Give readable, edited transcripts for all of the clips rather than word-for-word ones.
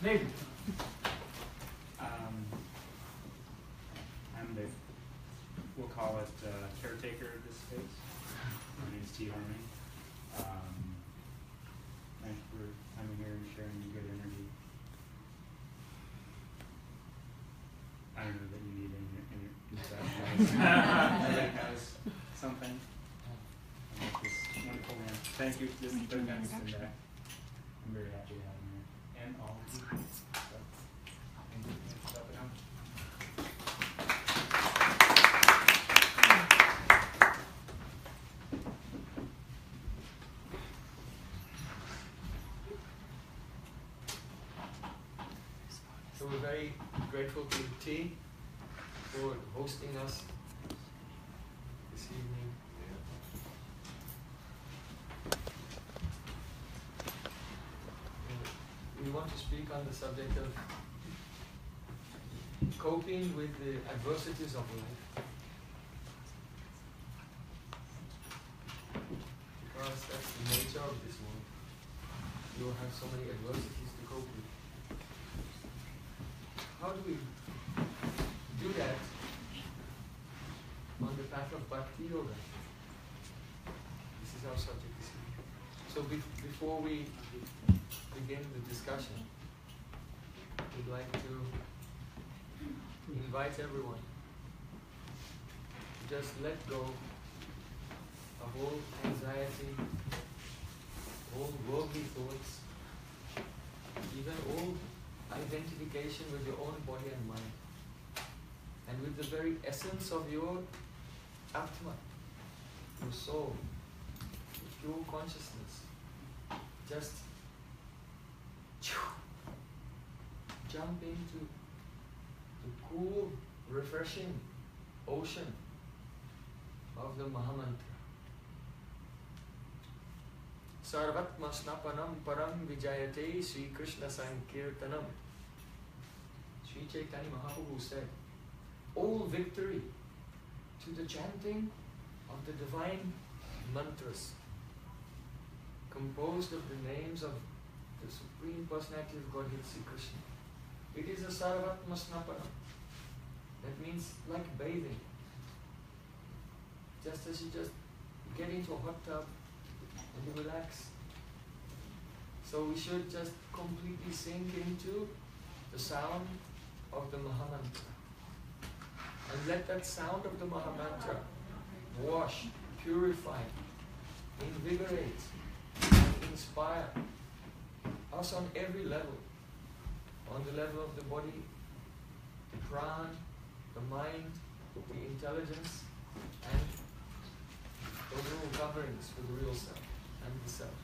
Maybe. I'm the, we'll call it caretaker of this space. My name's T. Harmony. Thanks for coming here and sharing the good energy. I don't know that you need any everybody knows something. This wonderful man. Thank you. This is the events, and I'm very happy to have him here. And all of you. So, thank you. Stop it down. So we're very grateful to T for hosting us this evening. We want to speak on the subject of coping with the adversities of life. Because that's the nature of this world. You will have so many adversities to cope with. How do we do that on the path of Bhakti Yoga? This is our subject this evening. So before we begin the discussion, we'd like to invite everyone to just let go of all anxiety, all worldly thoughts, even all identification with your own body and mind, and with the very essence of your Atma, your soul, your pure consciousness. Just jump into the cool, refreshing ocean of the Mahamantra. Sarvatma snapanam param vijayate Sri Krishna Sankirtanam. Sri Chaitanya Mahaprabhu said, all victory to the chanting of the divine mantras composed of the names of the Supreme Personality of Godhead, Sri Krishna. It is a Sarvatma Snapanam. That means like bathing. Just as you just get into a hot tub and you relax. So we should just completely sink into the sound of the Mahamantra. And let that sound of the Mahamantra wash, purify, invigorate, inspire us on every level. On the level of the body, the prana, the mind, the intelligence, and the overall coverings for the real self and the self.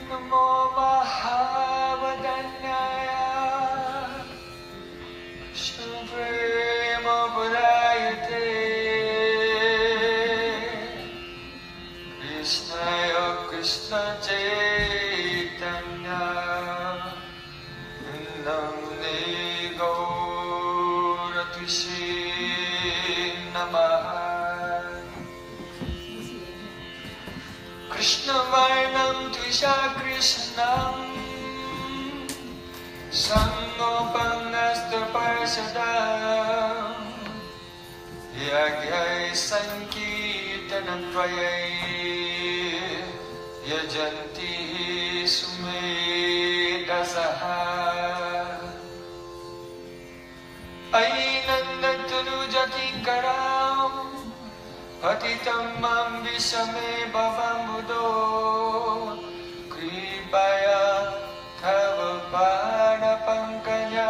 Namo Mahavadanyaya Krishna Prema Purayate Krishnaya Krishna Chaitanya Namne Gauratushi Namaha Krishna Varnam Tvisha Krishnam Sangopangasta Parsadam Yagyai Sankirtanam Tvayai Yajanti Sumedasaha Ainandatanu Jati patitam mam vishame bhavamudo kripaya tava pada pankaya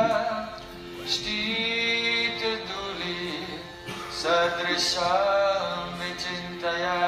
shtita duli sadrisham vichintaya.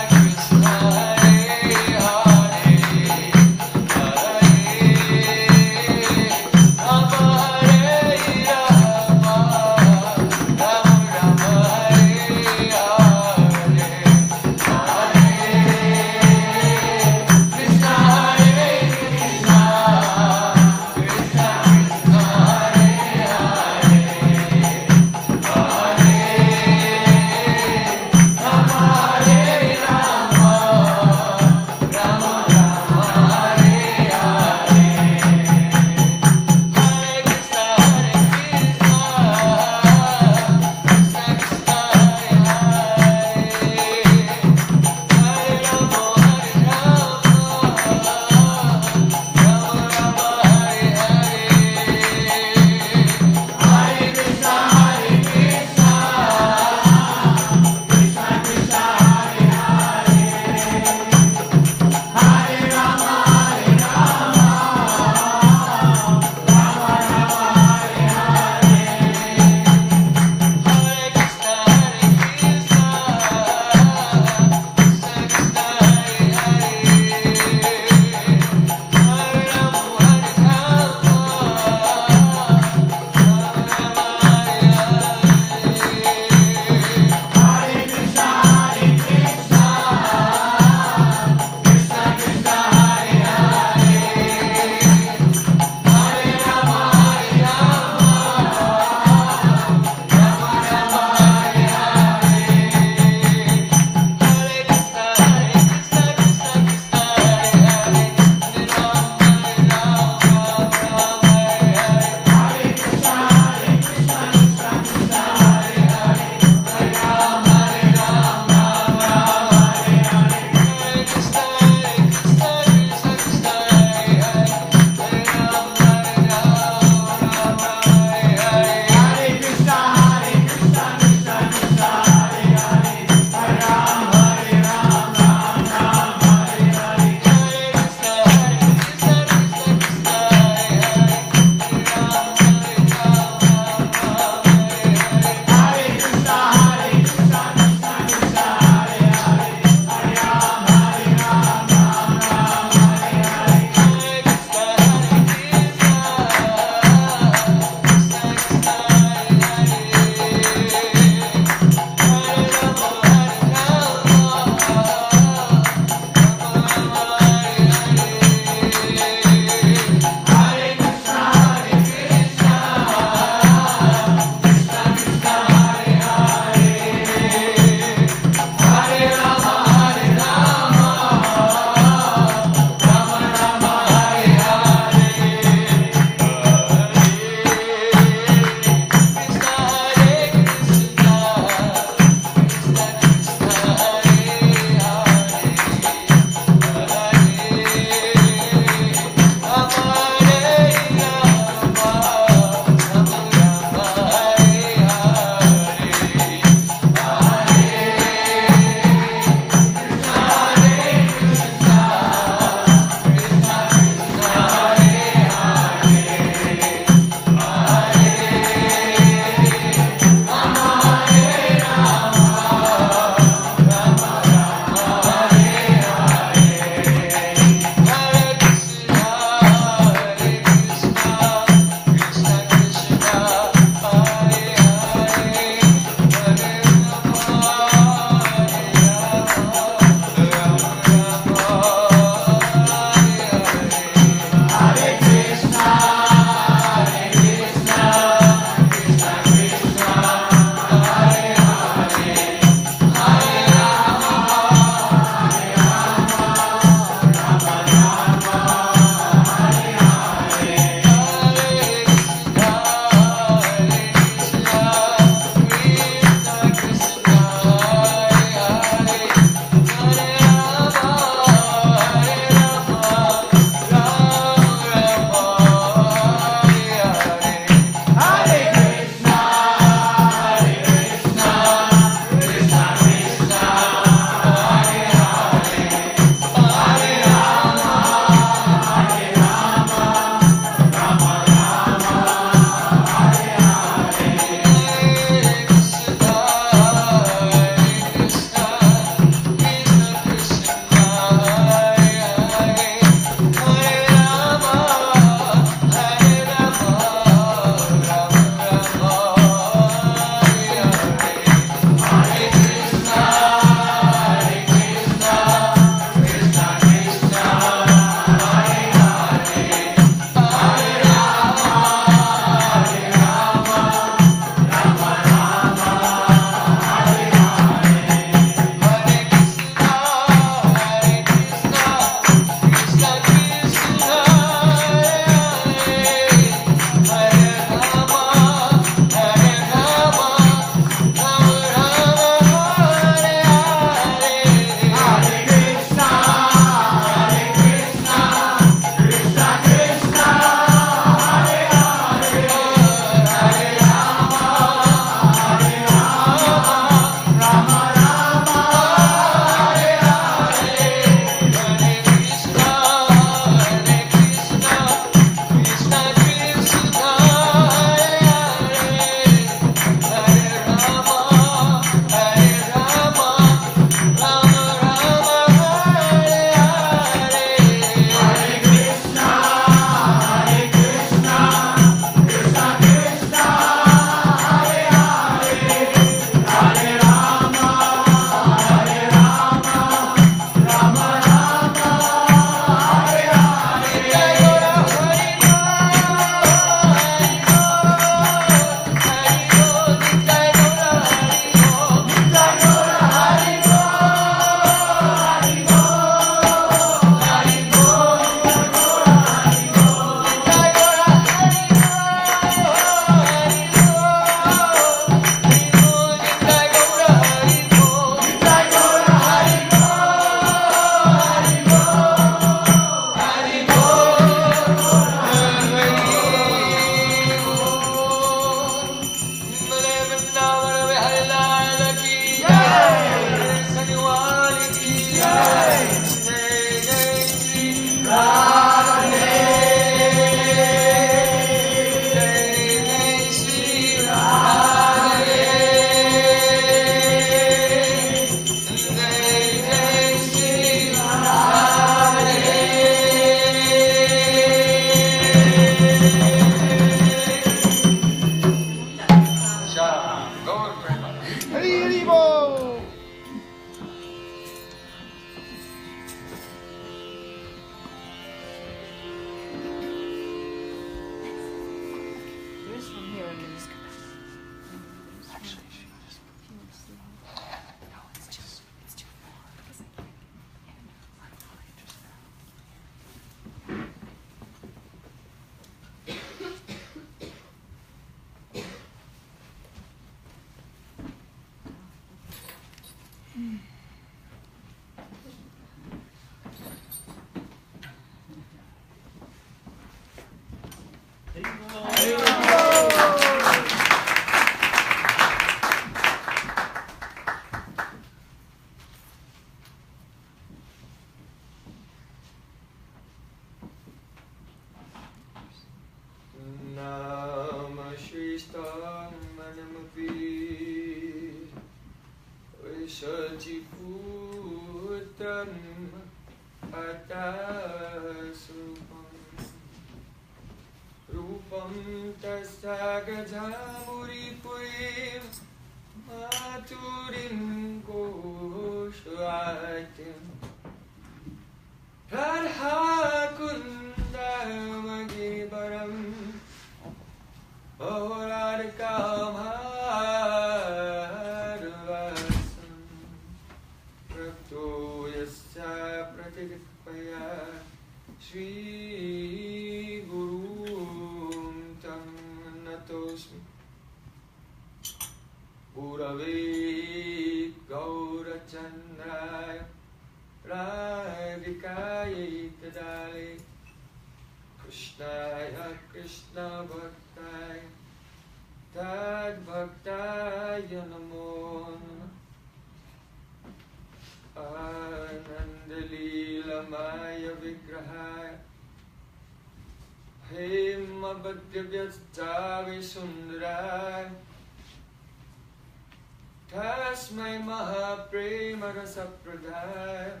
Tasmai Mahaprema Rasapradaya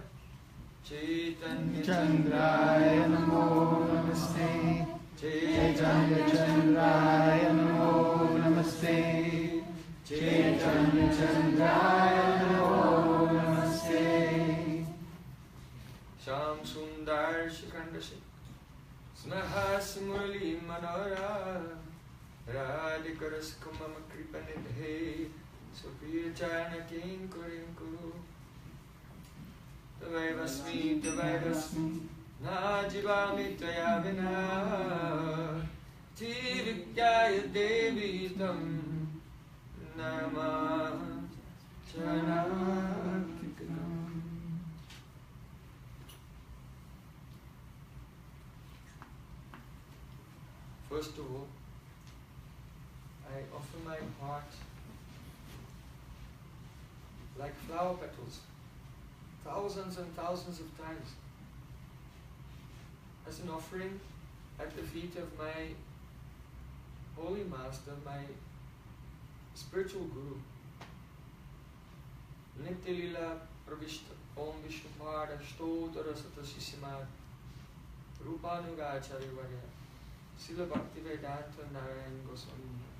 Chaitanya Chandraya Namo Namaste. Chaitanya Chandraya Namo Namaste. Chaitanya Chandraya Namo Namaste. Sham Sundar Shikandashi Snahas Murali Manora Radhikaras Kumama Kripanidhe Supriya Chana King Kurim Kuru Tavaivasmi Tavaivasmi Najivami Taya Vina Tirikyaya Devi Tam Nama Chanakikam. First of all, I offer my heart like flower petals, thousands and thousands of times, as an offering at the feet of my Holy Master, my spiritual Guru. Nityalila Pravishta Om Vishnupada Stotara Satashisimad Rupanugacharya Varya Sila Bhakti Vedanta Narayan Goswami.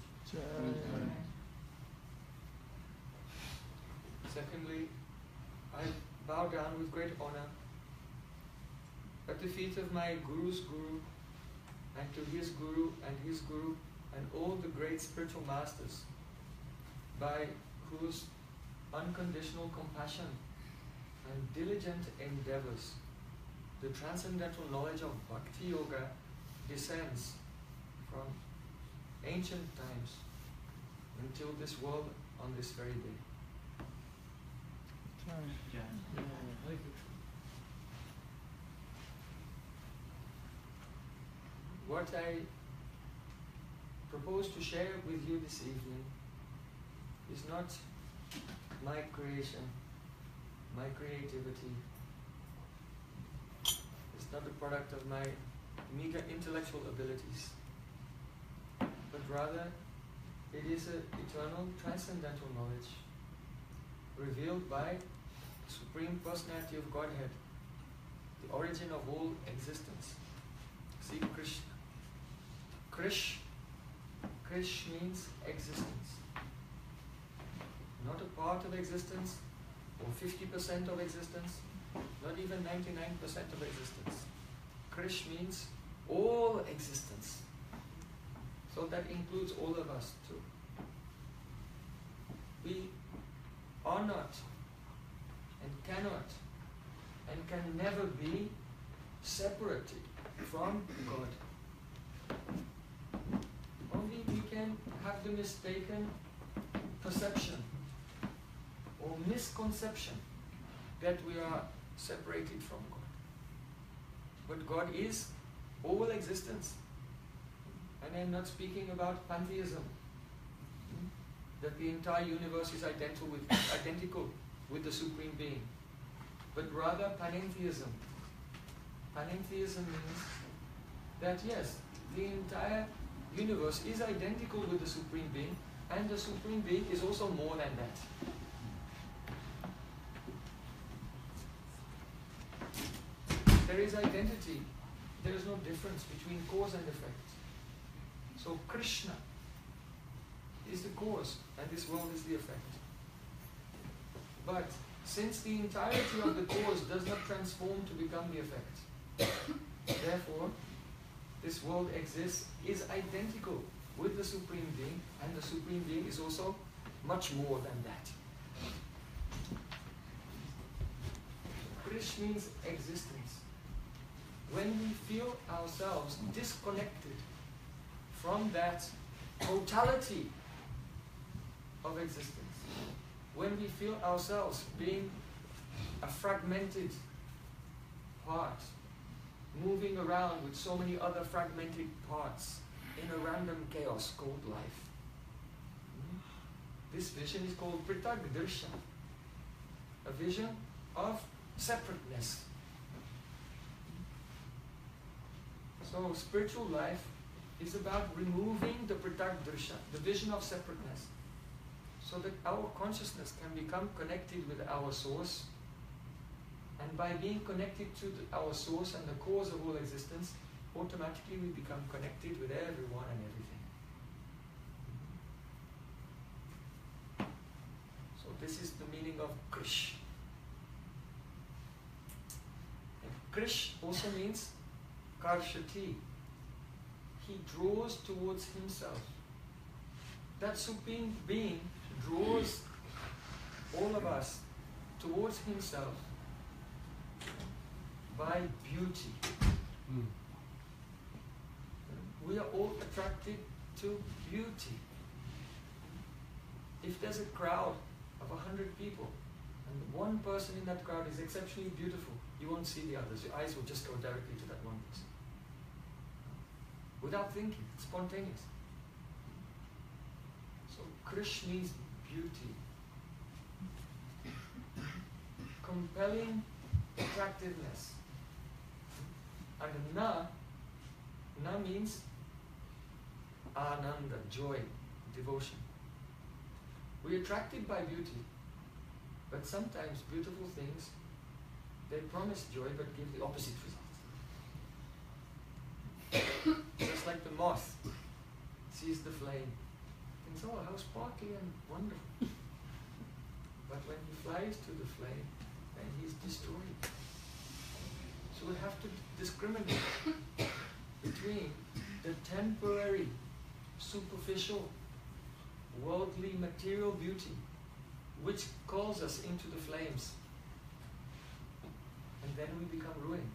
Secondly, I bow down with great honor at the feet of my Guru's Guru and to his Guru and his Guru and all the great spiritual masters by whose unconditional compassion and diligent endeavors the transcendental knowledge of Bhakti Yoga descends from ancient times until this world on this very day. What I propose to share with you this evening is not my creation. my creativity. It's not a product of my meager intellectual abilities, but rather it is an eternal, transcendental knowledge revealed by the Supreme Personality of Godhead, the origin of all existence. See, Krishna. Krish means existence. Not a part of existence, or 50% of existence, not even 99% of existence. Krish means all existence. So that includes all of us too. We are not and cannot and can never be separated from God. Only we can have the mistaken perception or misconception that we are separated from God. But God is all existence. And I'm not speaking about pantheism, that the entire universe is identical with the Supreme Being, but rather panentheism. Panentheism means that yes, the entire universe is identical with the Supreme Being, and the Supreme Being is also more than that. There is identity. There is no difference between cause and effect. So Krishna is the cause and this world is the effect. But since the entirety of the cause does not transform to become the effect, therefore this world exists, is identical with the Supreme Being, and the Supreme Being is also much more than that. Krish means existence. When we feel ourselves disconnected from that totality of existence, when we feel ourselves being a fragmented part, moving around with so many other fragmented parts in a random chaos called life. This vision is called Pritag-dirsha, a vision of separateness. So spiritual life is about removing the Pritag-dirsha, the vision of separateness, so that our consciousness can become connected with our source. And by being connected to our source and the cause of all existence, automatically we become connected with everyone and everything. So this is the meaning of Krish. And Krish also means Karshati. He draws towards himself. That Supreme Being draws all of us towards himself by beauty. We are all attracted to beauty. If there's a crowd of 100 people and one person in that crowd is exceptionally beautiful, you won't see the others. Your eyes will just go directly to that one person. Without thinking, it's spontaneous. So Krish means beauty. Compelling attractiveness. And na means ananda, joy, devotion. We're attracted by beauty, but sometimes beautiful things, they promise joy but give the opposite result. Just like the moth sees the flame, thinks, oh, how sparkly and wonderful. But when he flies to the flame, then he's destroyed. So we have to discriminate between the temporary, superficial, worldly, material beauty which calls us into the flames, and then we become ruined,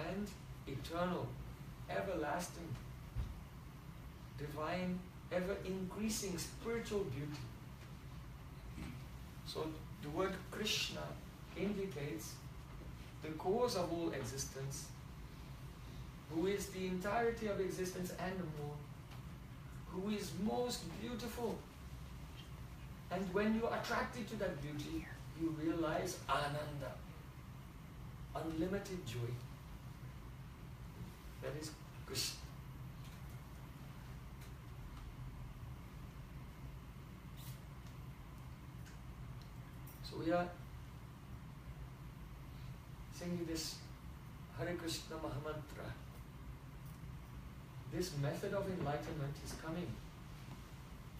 and eternal, everlasting, divine, ever-increasing spiritual beauty. So the word Krishna indicates the cause of all existence, who is the entirety of existence and more, who is most beautiful. And when you are attracted to that beauty, you realize Ananda, unlimited joy. That is Krishna. So we are singing this Hare Krishna Mahamantra. This method of enlightenment is coming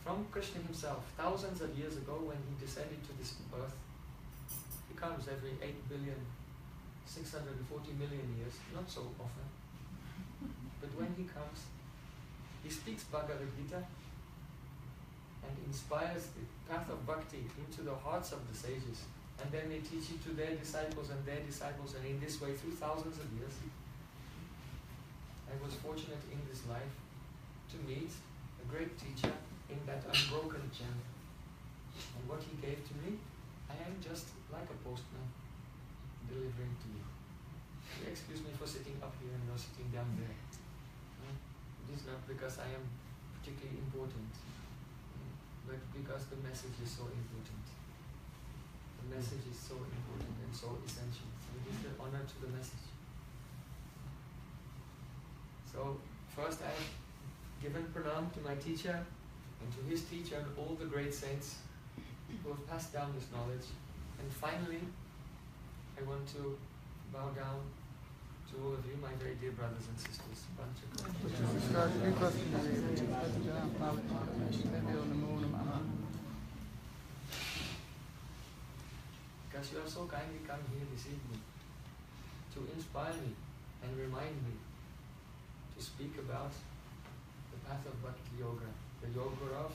from Krishna himself, thousands of years ago when he descended to this earth. He comes every 8,640,000,000 years, not so often. But when he comes, he speaks Bhagavad Gita and inspires the path of bhakti into the hearts of the sages. And then they teach it to their disciples, and in this way, through thousands of years, I was fortunate in this life to meet a great teacher in that unbroken gem. And what he gave to me, I am just like a postman delivering to you. Excuse me for sitting up here and not sitting down there. It is not because I am particularly important, but because the message is so important. The message is so important and so essential. So we give the honor to the message. So first I have given pranam to my teacher and to his teacher and all the great saints who have passed down this knowledge. And finally, I want to bow down to all of you, my very dear brothers and sisters. Because you have so kindly come here this evening to inspire me and remind me to speak about the path of Bhakti Yoga, the yoga of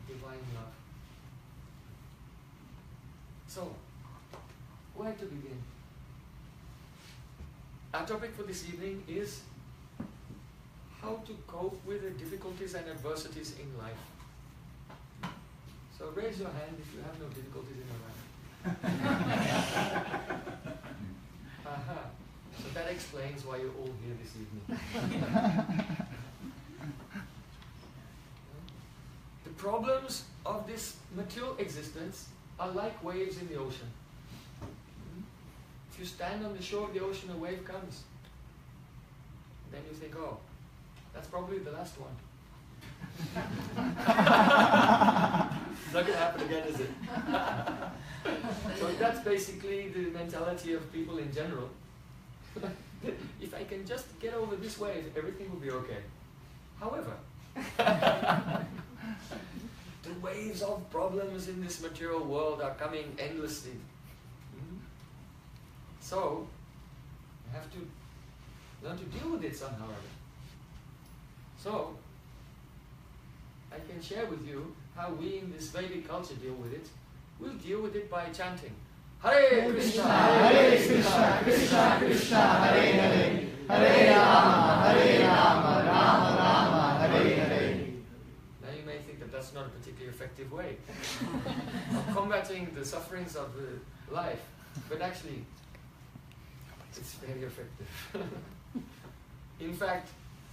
divine love. So, where to begin? Our topic for this evening is how to cope with the difficulties and adversities in life. So raise your hand if you have no difficulties in your life. Aha. So that explains why you're all here this evening. The problems of this material existence are like waves in the ocean. If you stand on the shore of the ocean, a wave comes. Then you think, oh, that's probably the last one. It's not going to happen again, is it? So that's basically the mentality of people in general. If I can just get over this wave, everything will be okay. However, the waves of problems in this material world are coming endlessly. So, you have to learn to deal with it somehow or other. So, I can share with you how we in this Vedic culture deal with it. We'll deal with it by chanting Hare Krishna, Hare Krishna, Krishna Krishna, Hare Hare, Hare Rama, Rama Rama, Hare Hare. Now you may think that that's not a particularly effective way of combating the sufferings of life, but actually it's very effective. In fact,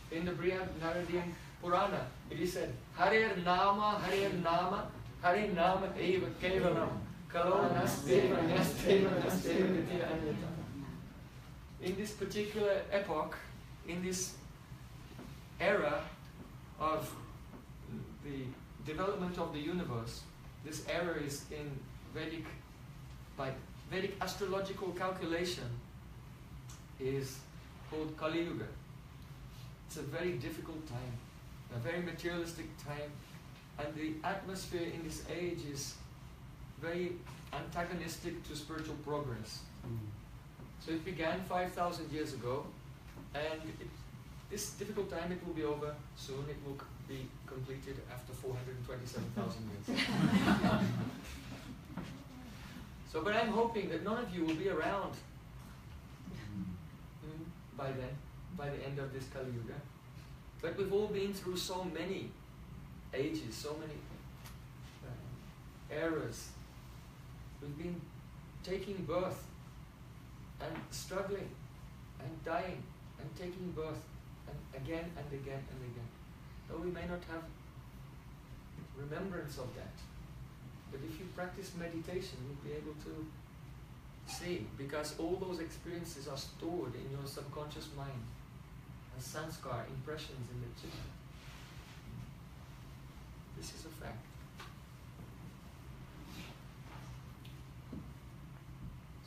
in the Brihad Naradian Purana, it is said, Hare Nama Eva Kevalam, Kalo Nasteva, Nasteva, Nasteva, Ditya Anyata. In this particular epoch, in this era of the development of the universe, this era is in by Vedic astrological calculation, is called Kali Yuga. It's a very difficult time, a very materialistic time, and the atmosphere in this age is very antagonistic to spiritual progress. So it began 5,000 years ago, and this difficult time, it will be over soon. It will be completed after 427,000 years. So, but I'm hoping that none of you will be around by then, by the end of this Kali Yuga. But we've all been through so many ages, so many eras. We've been taking birth and struggling and dying and taking birth and again and again and again. Though we may not have remembrance of that, But if you practice meditation, you'll be able to see, because all those experiences are stored in your subconscious mind as sanskar, impressions in the chitta. This is a fact.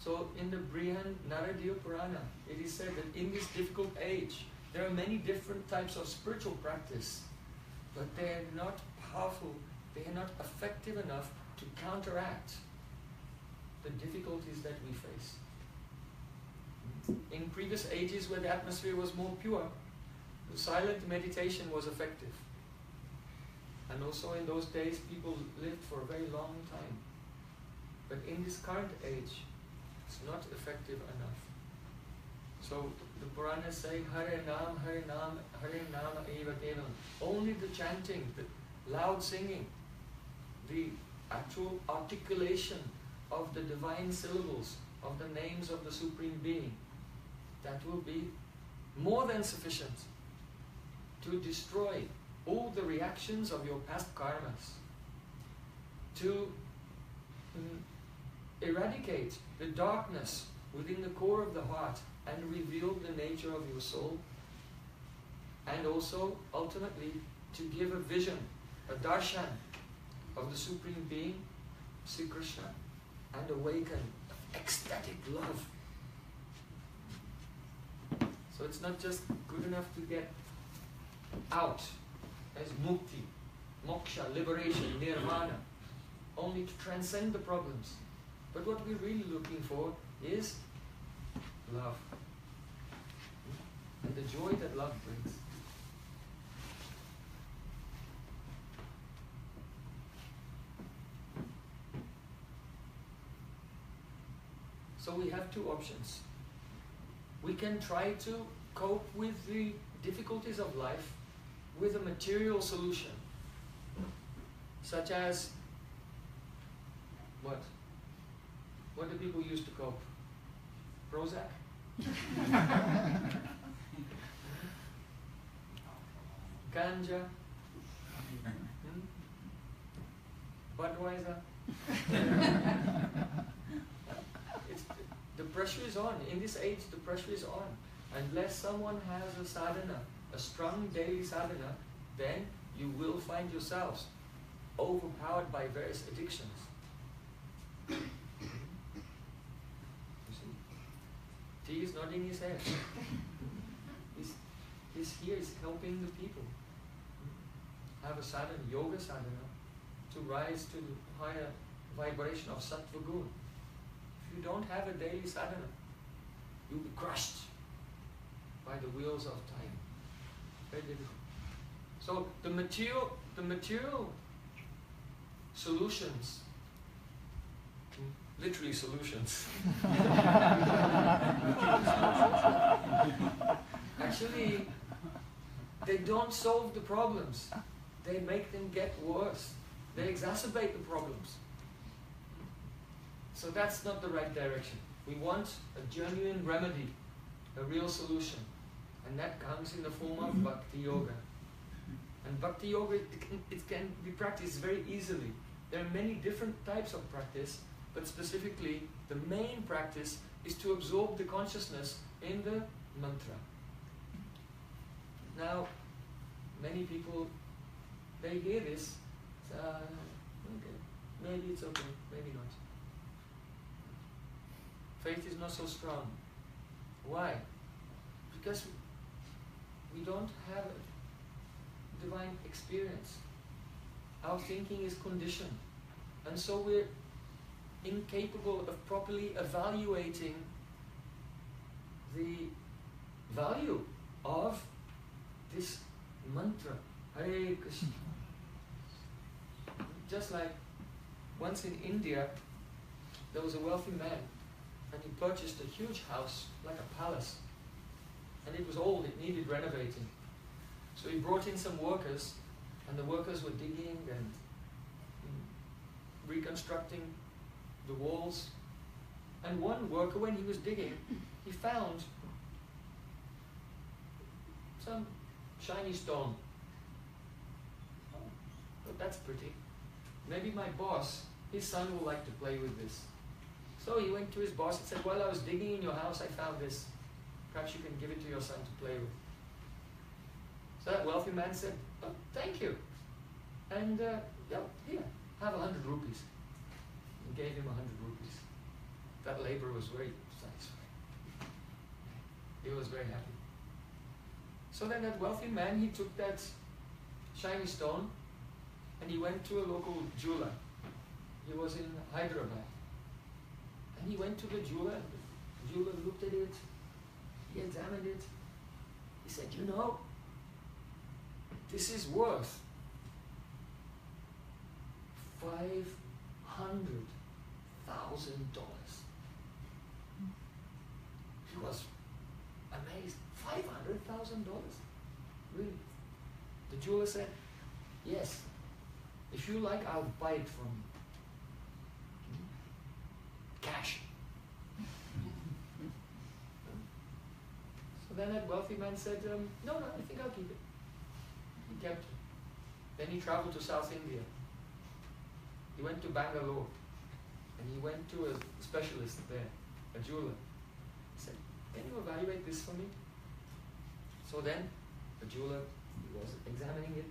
So in the Brihan Naradiya Purana, it is said that in this difficult age, there are many different types of spiritual practice, but they are not powerful, they are not effective enough to counteract the difficulties that we face. In previous ages where the atmosphere was more pure, the silent meditation was effective. And also in those days, people lived for a very long time. But in this current age, it's not effective enough. So the Puranas say, Hare Nam, Hare Nam, Hare Nam Eva Kevalam. Only the chanting, the loud singing, the actual articulation of the divine syllables, of the names of the Supreme Being, that will be more than sufficient to destroy all the reactions of your past karmas, to eradicate the darkness within the core of the heart and reveal the nature of your soul, and also ultimately to give a vision, a darshan of the Supreme Being, Sri Krishna, and awaken ecstatic love. So it's not just good enough to get out as mukti, moksha, liberation, nirvana, only to transcend the problems. But what we're really looking for is love, and the joy that love brings. So we have two options. We can try to cope with the difficulties of life with a material solution, such as what? What do people use to cope? Prozac? Ganja? Budweiser? The pressure is on. In this age, the pressure is on. Unless someone has a sadhana, a strong daily sadhana, then you will find yourselves overpowered by various addictions. You see? T is nodding his head. He's here, he's helping the people. Have a sadhana, yoga sadhana, to rise to the higher vibration of sattva gun. If you don't have a daily sadhana, you'll be crushed by the wheels of time. Very difficult. So the material solutions, literally solutions, actually, they don't solve the problems. They make them get worse. They exacerbate the problems. So that's not the right direction. We want a genuine remedy, a real solution. And that comes in the form of Bhakti Yoga. And Bhakti Yoga, it can be practiced very easily. There are many different types of practice, but specifically, the main practice is to absorb the consciousness in the mantra. Now, many people, they hear this, say, okay, maybe it's okay, maybe not. Faith is not so strong. Why? Because we don't have a divine experience. Our thinking is conditioned. And so we're incapable of properly evaluating the value of this mantra, Hare Krishna. Just like once in India, there was a wealthy man, and he purchased a huge house, like a palace. And it was old, it needed renovating. So he brought in some workers, and the workers were digging and reconstructing the walls. And one worker, when he was digging, he found some shiny stone. Oh, that's pretty. Maybe my boss his son will like to play with this. So he went to his boss and said, while I was digging in your house, I found this. Perhaps you can give it to your son to play with. So that wealthy man said, oh, thank you. And yeah, here, have 100 rupees. He gave him 100 rupees. That laborer was very satisfied. He was very happy. So then that wealthy man, he took that shiny stone and he went to a local jeweler. He was in Hyderabad. And he went to the jeweler. The jeweler looked at it. He examined it. He said, you know, this is worth $500,000. He was amazed. $500,000? Really? The jeweler said, yes. If you like, I'll buy it from you. Cash. So then that wealthy man said, no, I think I'll keep it. He kept it. Then he traveled to South India. He went to Bangalore. And he went to a specialist there, a jeweler. He said, can you evaluate this for me? So then, the jeweler, he was examining it.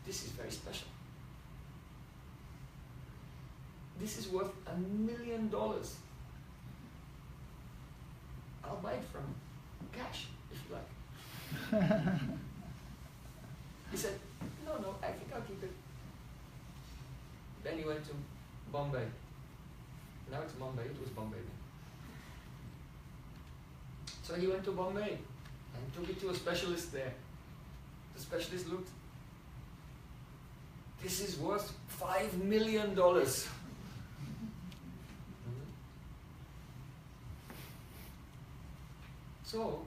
This is very special. This is worth $1 million. I'll buy it from cash, if you like. He said, no, I think I'll keep it. Then he went to Bombay. Now it's Bombay, it was Bombay then. So he went to Bombay and took it to a specialist there. The specialist looked. This is worth $5 million. So,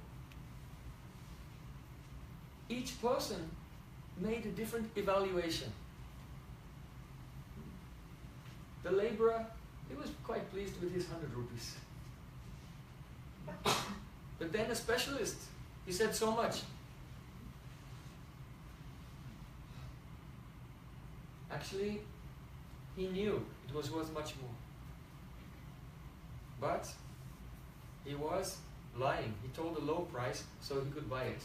each person made a different evaluation. The laborer, he was quite pleased with his 100 rupees. But then a specialist, he said so much. Actually, he knew it was worth much more. But he was lying. He told a low price so he could buy it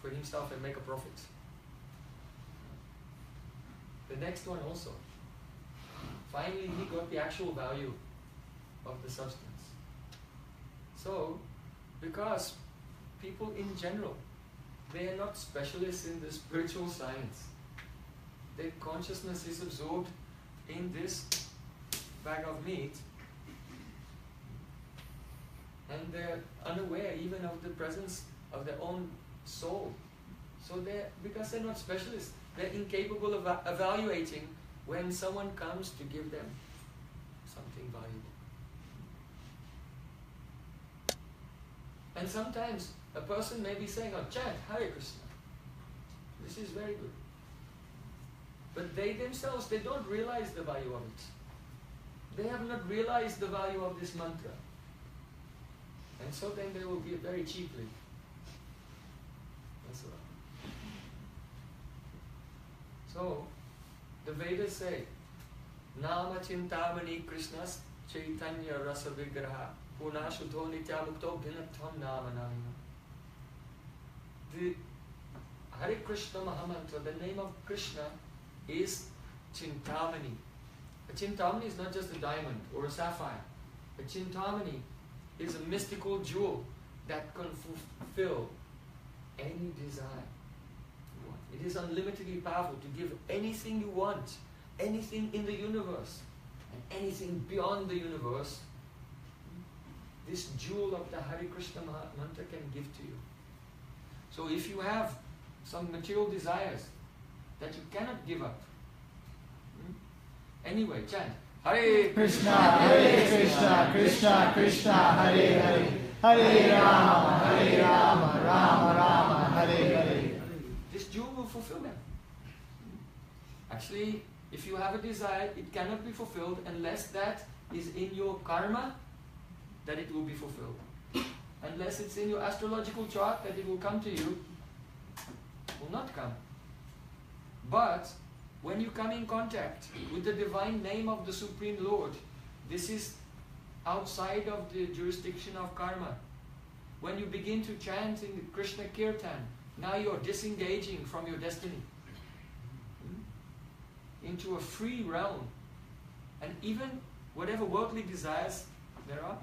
for himself and make a profit. The next one also. Finally, he got the actual value of the substance. So, because people in general, they are not specialists in the spiritual science. Their consciousness is absorbed in this bag of meat, and they're unaware even of the presence of their own soul. So because they're not specialists, they're incapable of evaluating when someone comes to give them something valuable. And sometimes a person may be saying, oh, chant Hare Krishna. This is very good. But they themselves, they don't realize the value of it. They have not realized the value of this mantra. And so then they will give it very cheaply. That's right. So, the Vedas say, Nama Chintamani Krishnas Chaitanya Rasa Vigraha Puna Shuddho Nitya Mukto Bhinatham Nama Namina. The Hare Krishna Mahamantra, the name of Krishna, is Chintamani. A Chintamani is not just a diamond or a sapphire. A Chintamani is a mystical jewel that can fulfill any desire you want. It is unlimitedly powerful to give anything you want, anything in the universe, and anything beyond the universe. This jewel of the Hare Krishna mantra can give to you. So if you have some material desires that you cannot give up, anyway, chant Hare Krishna, Hare Krishna, Krishna Krishna, Hare Hare, Hare Rama, Rama Rama, Hare Hare. This jewel will fulfill them. Actually, if you have a desire, it cannot be fulfilled unless that is in your karma, that it will be fulfilled. Unless it's in your astrological chart that it will come to you, it will not come. But when you come in contact with the divine name of the Supreme Lord, this is outside of the jurisdiction of karma. When you begin to chant in the Krishna Kirtan, now you are disengaging from your destiny into a free realm. And even whatever worldly desires there are,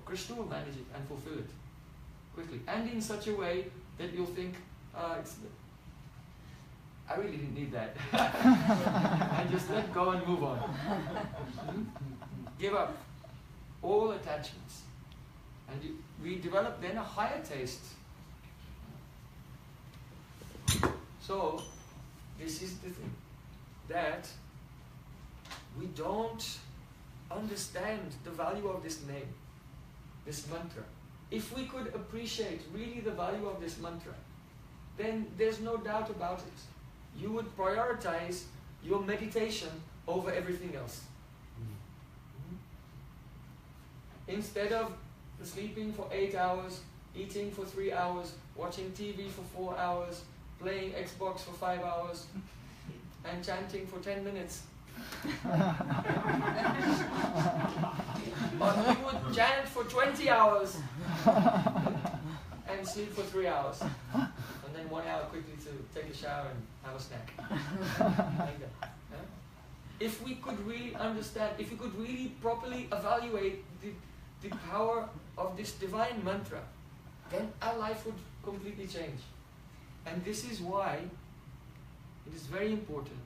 Krishna will manage it and fulfill it quickly. And in such a way that you'll think, I really didn't need that. And just let go and move on. Give up all attachments. And we develop then a higher taste. So, this is the thing, that we don't understand the value of this name, this mantra. If we could appreciate really the value of this mantra, then there's no doubt about it. You would prioritize your meditation over everything else. Instead of sleeping for 8 hours, eating for 3 hours, watching TV for 4 hours, playing Xbox for 5 hours, and chanting for 10 minutes. Or you would chant for 20 hours and sleep for 3 hours. And then 1 hour quickly to take a shower and have a snack. Like that. Yeah? If we could really understand, if we could really properly evaluate the power of this divine mantra, then our life would completely change. And this is why it is very important.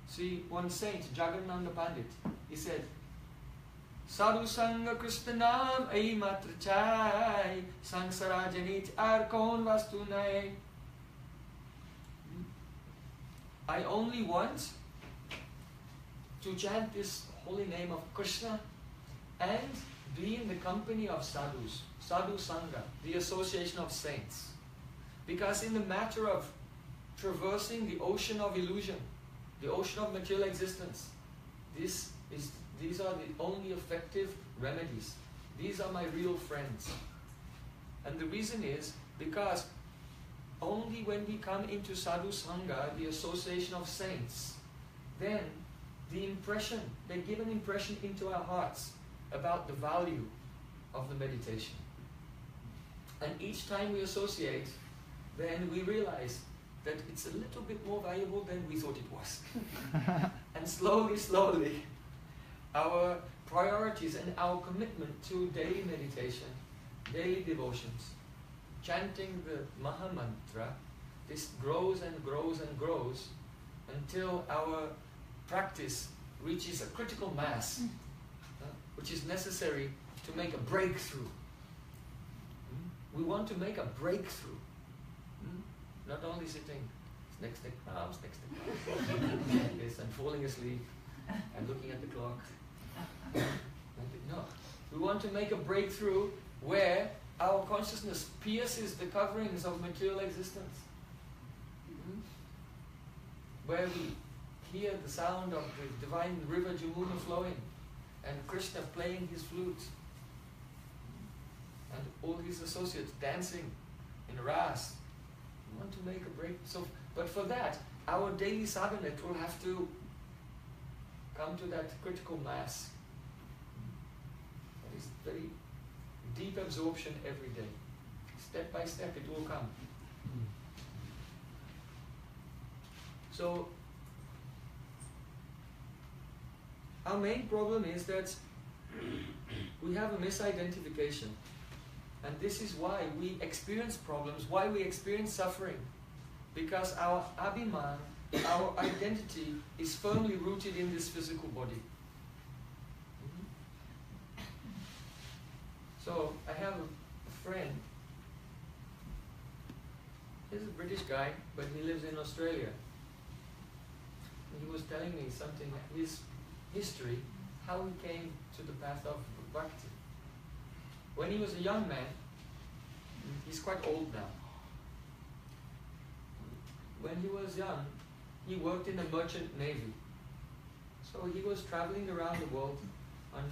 See, one saint, Jagannatha Pandit, he said, Sadhu Sangha Krishnam Ai Matra Chai Sangsara Janit Arkon Vastu Nai. I only want to chant this holy name of Krishna and be in the company of sadhus, Sadhu Sangha, the association of saints. Because in the matter of traversing the ocean of illusion, the ocean of material existence, these are the only effective remedies. These are my real friends. And the reason is because only when we come into Sadhu Sangha, the association of saints, then they give an impression into our hearts about the value of the meditation. And each time we associate, then we realize that it's a little bit more valuable than we thought it was. And slowly, our priorities and our commitment to daily meditation, daily devotions, chanting the Maha Mantra, this grows and grows and grows until our practice reaches a critical mass, which is necessary to make a breakthrough. We want to make a breakthrough. Not only sitting next to arms, like this, and falling asleep and looking at the clock. No. We want to make a breakthrough where our consciousness pierces the coverings of material existence. Where we hear the sound of the divine river Jamuna flowing and Krishna playing his flute and all his associates dancing in ras. We want to make a break. But for that, our daily sadhana will have to come to that critical mass. That is very deep absorption every day. Step by step it will come. So, our main problem is that we have a misidentification. And this is why we experience problems, why we experience suffering. Because our abhiman, our identity, is firmly rooted in this physical body. So, I have a friend. He's a British guy, but he lives in Australia. And he was telling me something, his history, how he came to the path of Bhakti. When he was a young man, he's quite old now. When he was young, he worked in the merchant navy. So he was traveling around the world on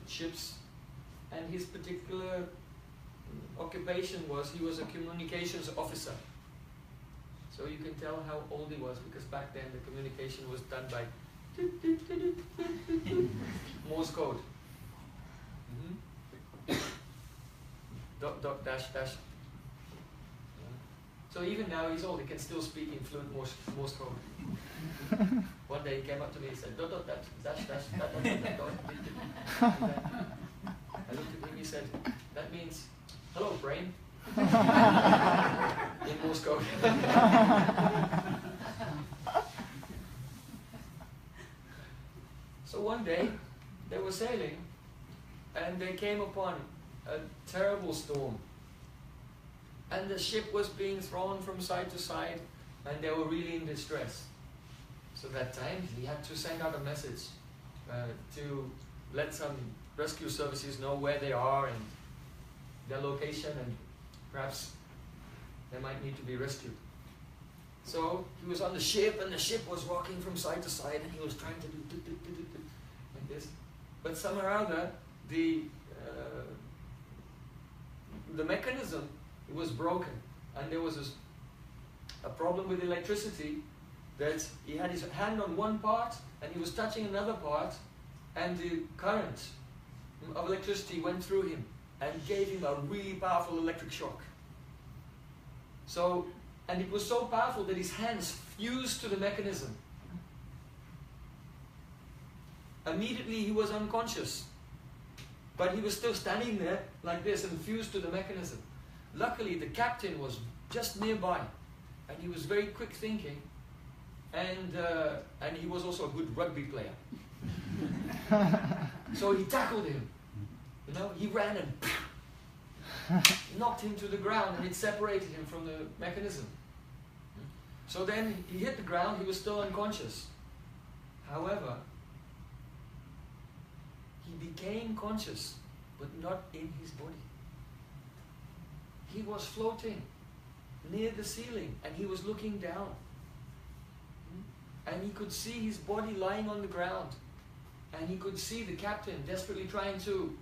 ships, and his particular occupation was he was a communications officer. So you can tell how old he was, because back then the communication was done by Morse code. Dot, dot, dash, dash. So even now he's old, he can still speak in fluent Morse code. One day he came up to me and said, dot, dot, dash, dash, dash, dot, dot, dot, dot, dot. I looked at him, he said, that means, hello brain. In Morse code. So one day, they were sailing, and they came upon a terrible storm. And the ship was being thrown from side to side, and they were really in distress. So that time, he had to send out a message to let some rescue services know where they are and their location, and perhaps they might need to be rescued. So he was on the ship, and the ship was rocking from side to side, and he was trying to do like this. But somehow or other, the mechanism, it was broken, and there was a problem with electricity, that he had his hand on one part and he was touching another part, and the current of electricity went through him and gave him a really powerful electric shock. So, and it was so powerful that his hands fused to the mechanism. Immediately he was unconscious, but he was still standing there like this and fused to the mechanism. Luckily the captain was just nearby, and he was very quick thinking, and he was also a good rugby player. So he tackled him, you know, he ran and knocked him to the ground, and it separated him from the mechanism. So then he hit the ground, he was still unconscious. However, he became conscious, but not in his body. He was floating near the ceiling, and he was looking down. And he could see his body lying on the ground, and he could see the captain desperately trying to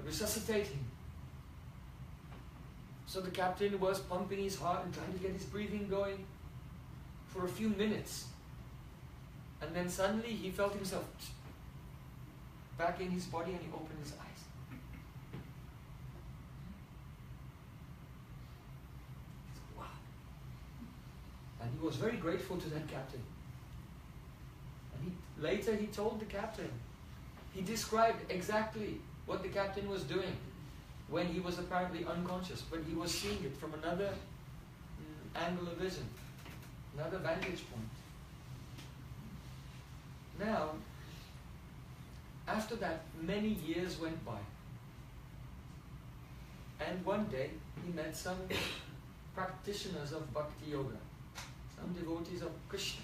resuscitate him. So the captain was pumping his heart and trying to get his breathing going for a few minutes. And then suddenly he felt himself back in his body, and he opened his eyes. Wow. And he was very grateful to that captain. And later he told the captain, he described exactly what the captain was doing when he was apparently unconscious, but he was seeing it from another angle of vision, another vantage point. Now, after that, many years went by. And one day, he met some practitioners of Bhakti Yoga, some devotees of Krishna.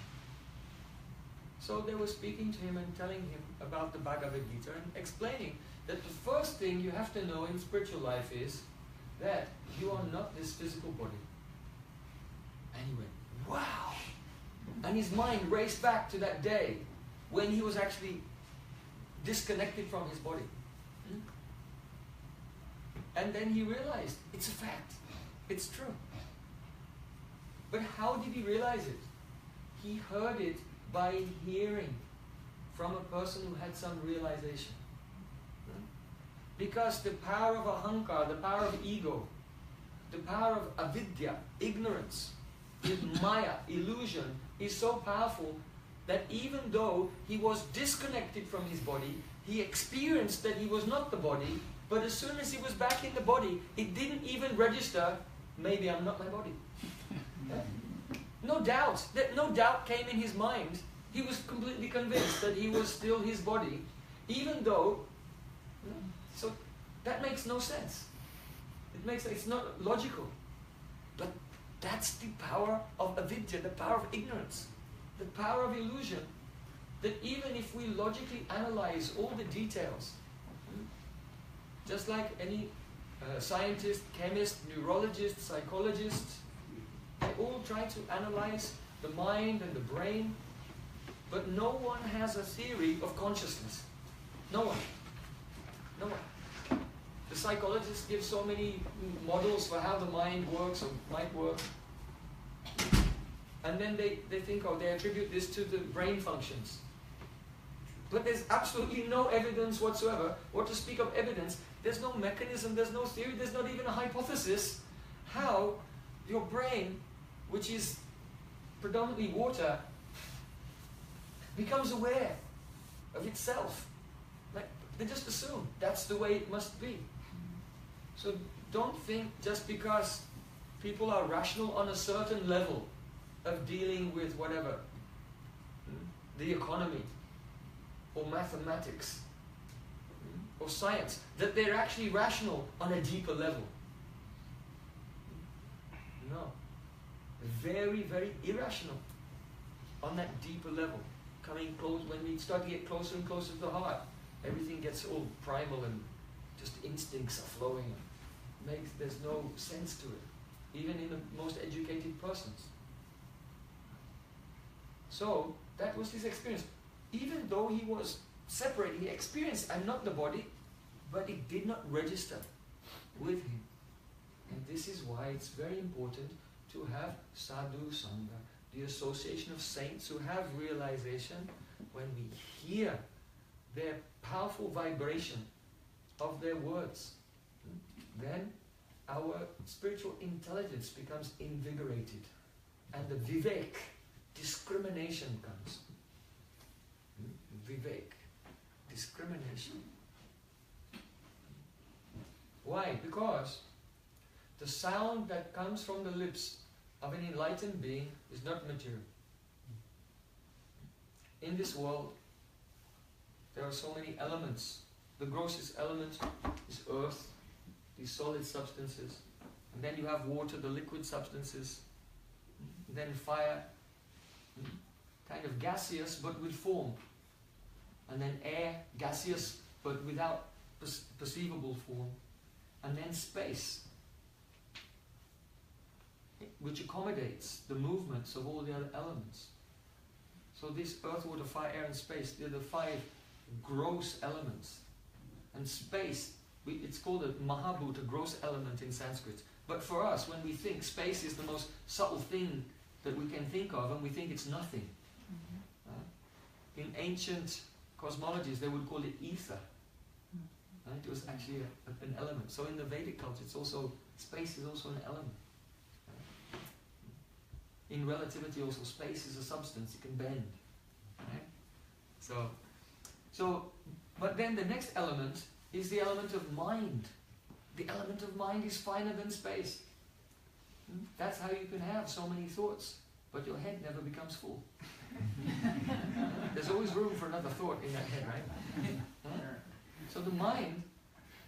So they were speaking to him and telling him about the Bhagavad Gita and explaining that the first thing you have to know in spiritual life is that you are not this physical body. And he went, wow! And his mind raced back to that day when he was actually disconnected from his body. And then he realized, it's a fact, it's true. But how did he realize it? He heard it by hearing from a person who had some realization. Because the power of ahankar, the power of ego, the power of avidya, ignorance, maya, illusion, is so powerful that even though he was disconnected from his body, he experienced that he was not the body, but as soon as he was back in the body, it didn't even register, maybe I'm not my body. No doubt came in his mind. He was completely convinced that he was still his body, even though, so that makes no sense. It's not logical. But that's the power of avidya, the power of ignorance, the power of illusion, that even if we logically analyze all the details, just like any scientist, chemist, neurologist, psychologist, they all try to analyze the mind and the brain, but no one has a theory of consciousness. No one. No one. The psychologists give so many models for how the mind works or might work. And then they think, oh, they attribute this to the brain functions. But there's absolutely no evidence whatsoever, or to speak of evidence, there's no mechanism, there's no theory, there's not even a hypothesis how your brain, which is predominantly water, becomes aware of itself. Like, they just assume that's the way it must be. So don't think just because people are rational on a certain level of dealing with whatever, the economy, or mathematics, or science, that they're actually rational on a deeper level. No. Very, very irrational on that deeper level. Coming close, when we start to get closer and closer to the heart, everything gets all primal and just instincts are flowing. There's no sense to it, even in the most educated persons. So that was his experience. Even though he was separated, he experienced, I'm not the body, but it did not register with him. And this is why it's very important to have sadhu sangha, the association of saints who have realization. When we hear their powerful vibration of their words, then our spiritual intelligence becomes invigorated, and the vivek, discrimination comes. Vivek, discrimination. Why? Because the sound that comes from the lips of an enlightened being is not material. In this world, there are so many elements. The grossest element is earth, these solid substances. And then you have water, the liquid substances. And then fire, kind of gaseous but with form. And then air, gaseous but without perceivable form. And then space, which accommodates the movements of all the other elements. So this earth, water, fire, air and space, they're the 5 gross elements. And space, it's called a mahabhuta, a gross element in Sanskrit. But for us, when we think, space is the most subtle thing that we can think of, and we think it's nothing. In ancient cosmologies, they would call it ether. Right? It was actually an element. So in the Vedic culture, it's also, space is also an element. In relativity also, space is a substance, it can bend. Right? But then the next element is the element of mind. The element of mind is finer than space. That's how you can have so many thoughts, but your head never becomes full. There's always room for another thought in that head, right? So the mind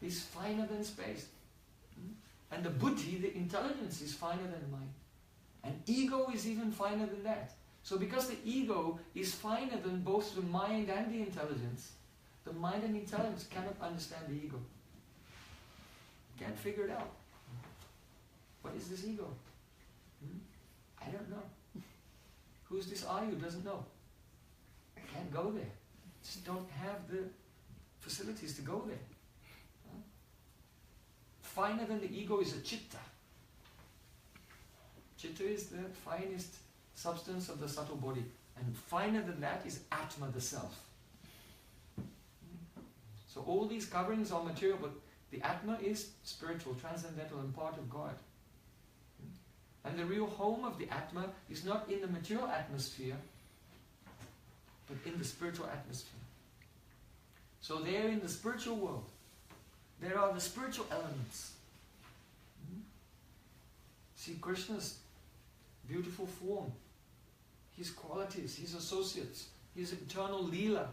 is finer than space. And the buddhi, the intelligence, is finer than mind. And ego is even finer than that. So because the ego is finer than both the mind and the intelligence, the mind and intelligence cannot understand the ego. Can't figure it out. What is this ego? I don't know. Who's this I who doesn't know? I can't go there. Just don't have the facilities to go there. Finer than the ego is a chitta. Chitta is the finest substance of the subtle body. And finer than that is Atma, the self. So all these coverings are material, but the Atma is spiritual, transcendental, and part of God. And the real home of the Atma is not in the material atmosphere, but in the spiritual atmosphere. So there in the spiritual world, there are the spiritual elements. See Krishna's beautiful form, his qualities, his associates, his eternal leela,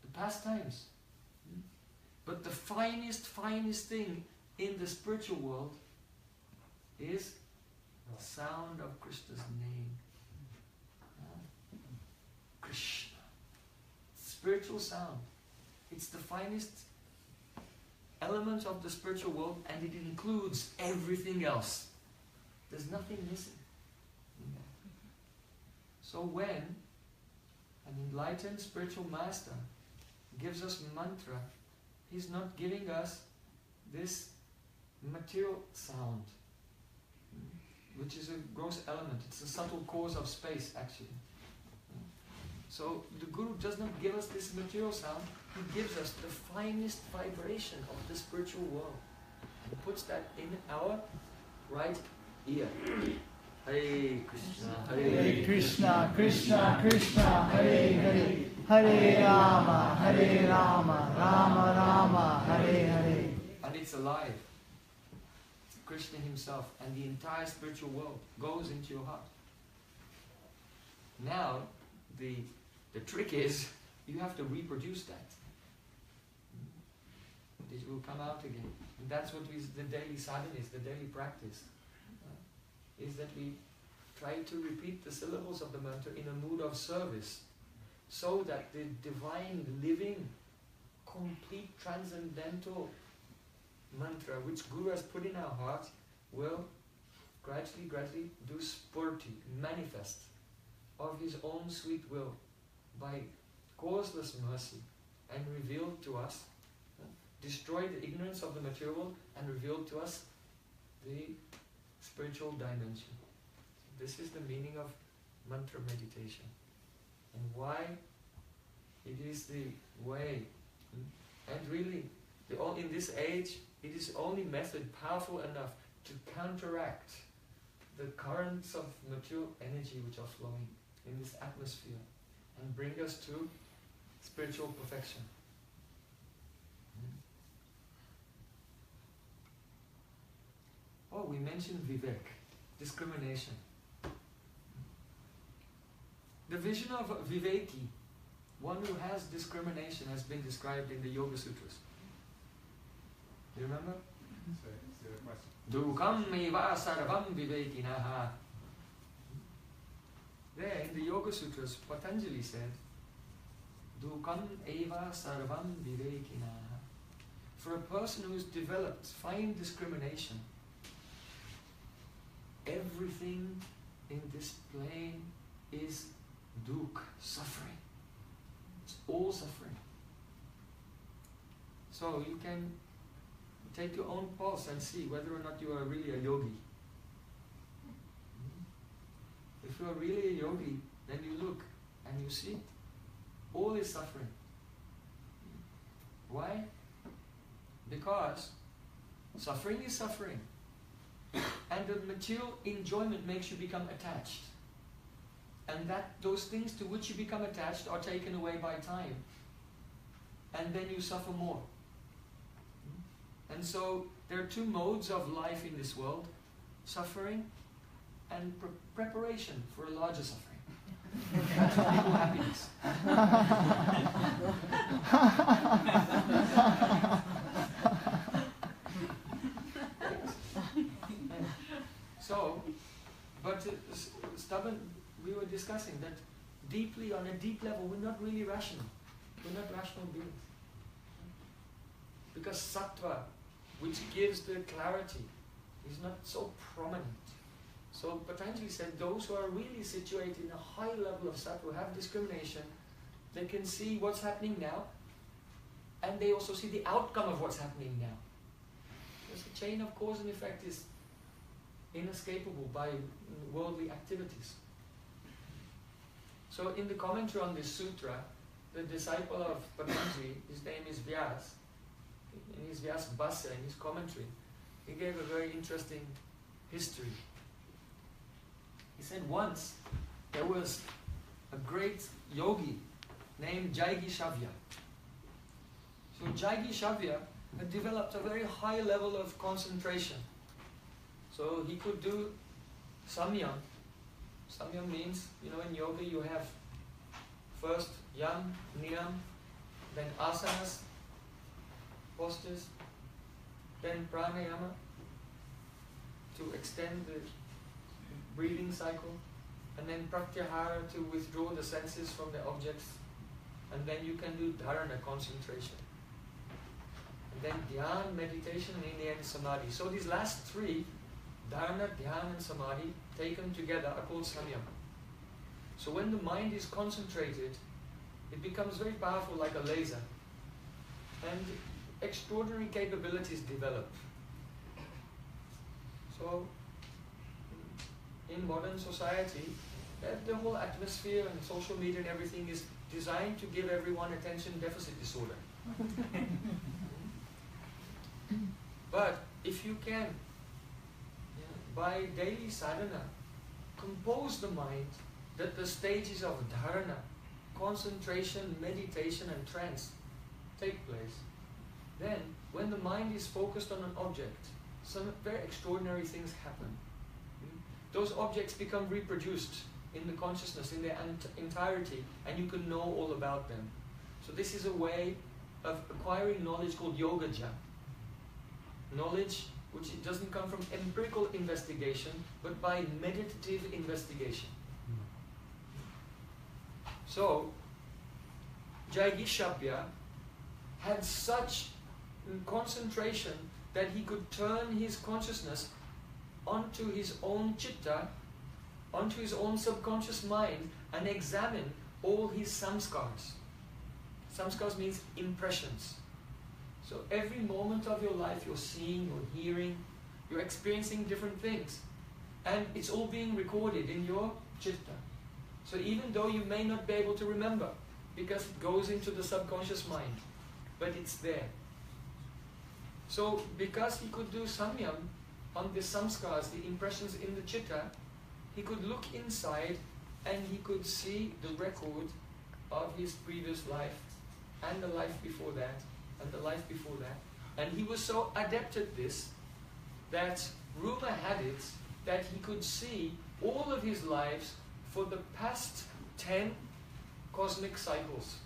the pastimes. But the finest thing in the spiritual world is the sound of Krishna's name. Krishna. Spiritual sound. It's the finest element of the spiritual world, and it includes everything else. There's nothing missing. So when an enlightened spiritual master gives us mantra, he's not giving us this material sound. which is a gross element. It's a subtle cause of space, actually. So the Guru does not give us this material sound, he gives us the finest vibration of the spiritual world and puts that in our right ear. Hare Krishna, Hare Krishna, Krishna Krishna, Hare Hare, Hare Rama, Rama Rama, Hare Hare. And it's alive. Krishna himself and the entire spiritual world goes into your heart. Now, the trick is, you have to reproduce that. It will come out again. And that's what the daily sadhana is, the daily practice. Is that we try to repeat the syllables of the mantra in a mood of service, so that the divine, living, complete, transcendental mantra which Guru has put in our hearts will gradually do spurti, manifest of his own sweet will by causeless mercy and reveal to us, destroy the ignorance of the material world and reveal to us the spiritual dimension. This is the meaning of mantra meditation and why it is the way. And really, in this age, it is the only method powerful enough to counteract the currents of material energy which are flowing in this atmosphere and bring us to spiritual perfection. Oh, we mentioned Vivek, discrimination. The vision of Viveki, one who has discrimination, has been described in the Yoga Sutras. Do you remember? Dukam eva sarvam vivekinaha. There in the Yoga Sutras, Patanjali said, Dukam eva sarvam vivekinaha. For a person who's developed fine discrimination, everything in this plane is dukh, suffering. It's all suffering. So you can take your own pulse and see whether or not you are really a yogi. If you are really a yogi, then you look and you see all is suffering. Why? Because suffering is suffering. And the material enjoyment makes you become attached. And those things to which you become attached are taken away by time. And then you suffer more. And so there are two modes of life in this world: suffering and preparation for a larger suffering. That's what people happiness. So, but stubborn, we were discussing that deeply, on a deep level, we're not really rational. We're not rational beings. Because sattva, which gives the clarity, is not so prominent. So Patanjali said those who are really situated in a high level of sattva, have discrimination, they can see what's happening now, and they also see the outcome of what's happening now. Because the chain of cause and effect is inescapable by worldly activities. So in the commentary on this sutra, the disciple of Patanjali, his name is Vyas, in his Vyas Bhasya, in his commentary, he gave a very interesting history. He said once there was a great yogi named Jaigishavya. So Jaigishavya had developed a very high level of concentration. So he could do samyam. Samyam means, in yoga you have first yam, niyam, then asanas, postures, then pranayama to extend the breathing cycle, and then pratyahara to withdraw the senses from the objects, and then you can do dharana, concentration, and then dhyana, meditation, and in the end samadhi. So these last three, dharana, dhyana and samadhi, taken together are called samyam. So when the mind is concentrated, it becomes very powerful like a laser, and extraordinary capabilities develop. So in modern society, that the whole atmosphere and social media and everything is designed to give everyone attention deficit disorder. But if you can, by daily sadhana, compose the mind that the stages of dharana, concentration, meditation and trance take place, then when the mind is focused on an object, some very extraordinary things happen. Those objects become reproduced in the consciousness in their entirety, and you can know all about them. So this is a way of acquiring knowledge called yogaja. Knowledge which it doesn't come from empirical investigation, but by meditative investigation. So, Jaigishabhya had such concentration that he could turn his consciousness onto his own chitta, onto his own subconscious mind, and examine all his samskars. Samskars means impressions. So every moment of your life you're seeing, you're hearing, you're experiencing different things. And it's all being recorded in your chitta. So even though you may not be able to remember, because it goes into the subconscious mind, but it's there. So because he could do samyam on the samskars, the impressions in the chitta, he could look inside and he could see the record of his previous life and the life before that and the life before that. And he was so adept at this that rumor had it that he could see all of his lives for the past 10 cosmic cycles.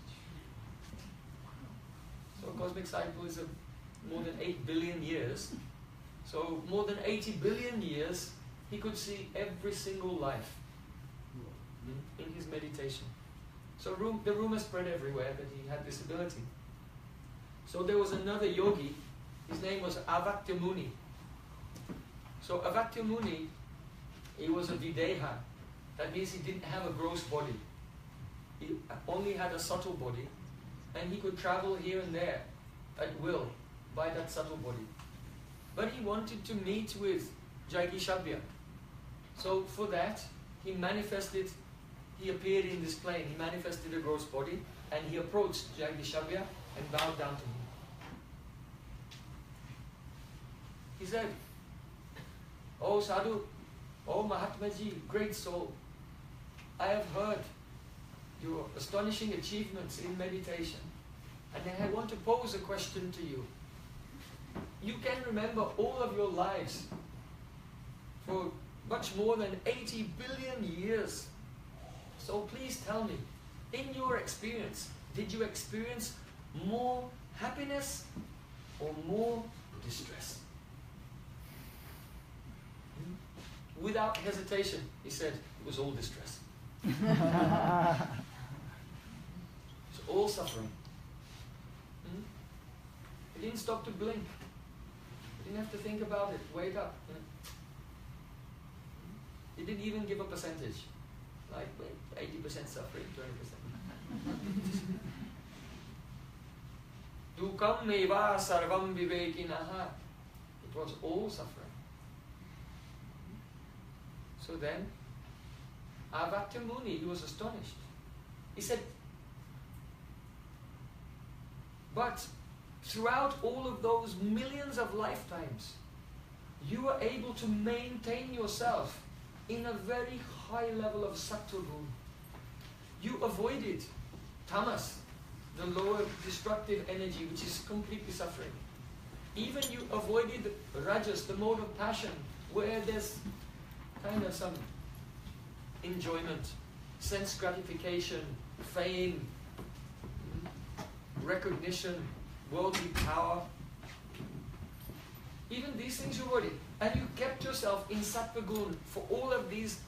So a cosmic cycle is more than 8 billion years. So more than 80 billion years he could see every single life in his meditation. So the rumor spread everywhere that he had this ability. So there was another yogi, his name was Avatya Muni. So Avatya Muni, he was a videha. That means he didn't have a gross body. He only had a subtle body, and he could travel here and there at will by that subtle body. But he wanted to meet with Jaigishabhya. So for that, he appeared in this plane, he manifested a gross body, and he approached Jaigishabhya and bowed down to him. He said, "Oh Sadhu, oh Mahatmaji, great soul, I have heard your astonishing achievements in meditation, and I want to pose a question to you. You can remember all of your lives for much more than 80 billion years. So please tell me, in your experience, did you experience more happiness or more distress?" Without hesitation, he said, it was all distress. It's all suffering. He didn't stop to blink. He didn't have to think about it, wake up. He didn't even give a percentage. Like 80% suffering, 20%. Dukam meva sarvam vivekinaha. It was all suffering. So then, Avatya Muni, he was astonished. He said, but throughout all of those millions of lifetimes, you were able to maintain yourself in a very high level of sattva-gun. You avoided tamas, the lower destructive energy, which is completely suffering. Even you avoided rajas, the mode of passion, where there's kind of some enjoyment, sense gratification, fame, recognition, worldly power. Even these things you avoided. And you kept yourself in sattva-gun for all of these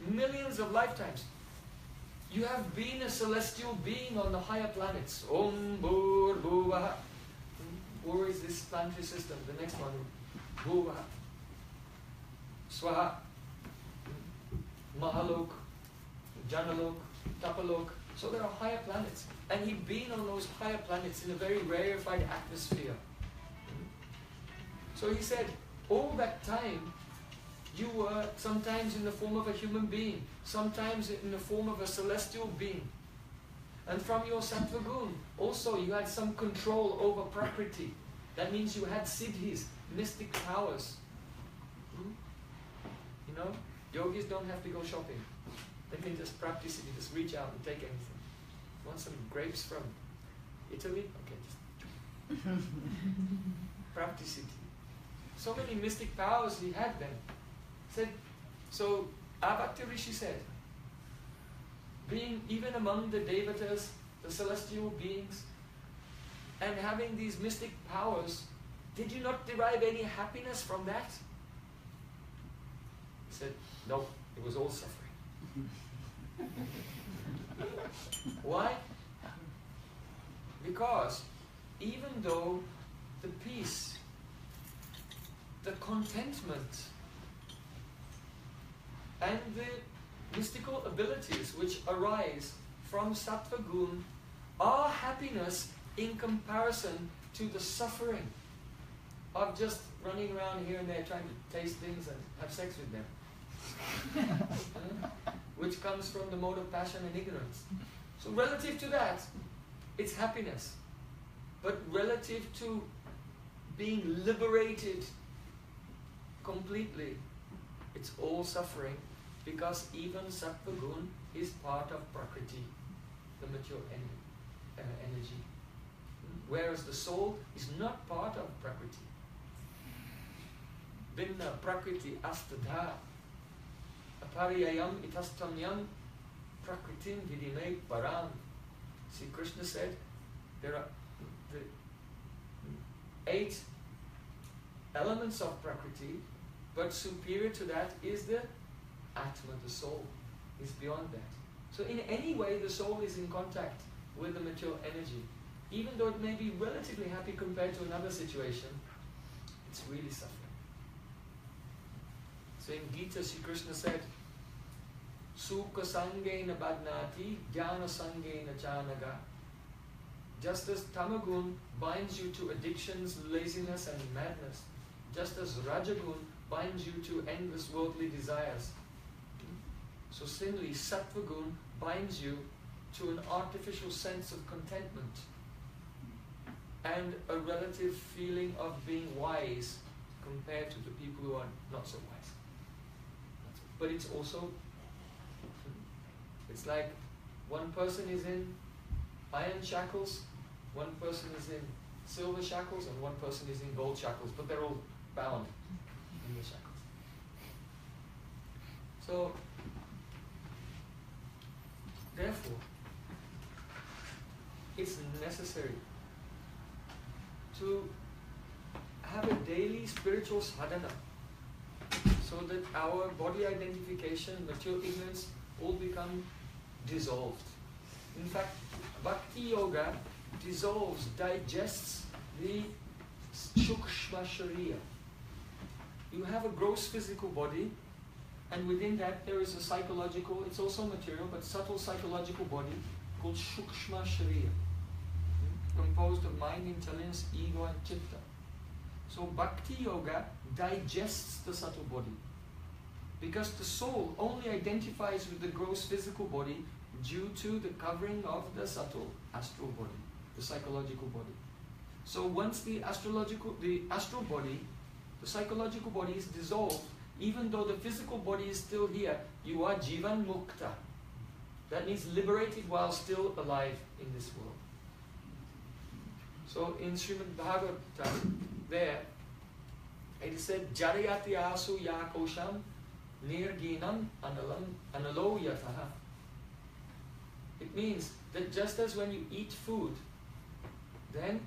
millions of lifetimes. You have been a celestial being on the higher planets. Om Bhur Bhuvaha. Bhur is this planetary system. The next one, Bhuvaha. Swaha. Mahalok, Janalok, Tapalok. So there are higher planets. And he'd been on those higher planets in a very rarefied atmosphere. So he said, all that time, you were sometimes in the form of a human being, sometimes in the form of a celestial being. And from your sattva gun, also you had some control over prakriti. That means you had siddhis, mystic powers. You know, yogis don't have to go shopping. They can just practice it, you just reach out and take anything. Want some grapes from Italy? Okay, just practice it. So many mystic powers he had then. So Bhakti Rishi said, being even among the devatas, the celestial beings, and having these mystic powers, did you not derive any happiness from that? He said, no, it was all suffering. Why? Because even though the peace, the contentment, and the mystical abilities which arise from sattva gun are happiness in comparison to the suffering of just running around here and there trying to taste things and have sex with them. Which comes from the mode of passion and ignorance. So relative to that, it's happiness. But relative to being liberated completely, it's all suffering, because even sattva gun is part of prakriti, the mature energy. Whereas the soul is not part of prakriti. Vinna prakriti astadha apariyayam itastamyam prakritim vidime param. See, Krishna said there are the 8 elements of prakriti, but superior to that is the Atma, the soul, is beyond that. So in any way the soul is in contact with the material energy. Even though it may be relatively happy compared to another situation, it's really suffering. So in Gita, Sri Krishna said, Sukha sangena badnati, jnana sangena chanaga. Just as tamagun binds you to addictions, laziness and madness, just as rajagun binds you to endless worldly desires, so similarly sattva gun binds you to an artificial sense of contentment and a relative feeling of being wise compared to the people who are not so wise. But it's also, it's like one person is in iron shackles, one person is in silver shackles, and one person is in gold shackles, but they're all bound in the shackles. So, therefore, it's necessary to have a daily spiritual sadhana so that our body identification, material ignorance all become dissolved. In fact, Bhakti Yoga dissolves, digests the Shukshma Sharira. You have a gross physical body, and within that there is a psychological, it's also material, but subtle psychological body called Shukshma Sharira, composed of mind, intelligence, ego and chitta. So Bhakti Yoga digests the subtle body, because the soul only identifies with the gross physical body due to the covering of the subtle astral body, the psychological body. So once the astral body, the psychological body is dissolved, even though the physical body is still here, you are jivan mukta. That means liberated while still alive in this world. So in Srimad Bhagavatam, there, it is said, Jarayati asu ya kosham nirginam analo yataha. It means that just as when you eat food, then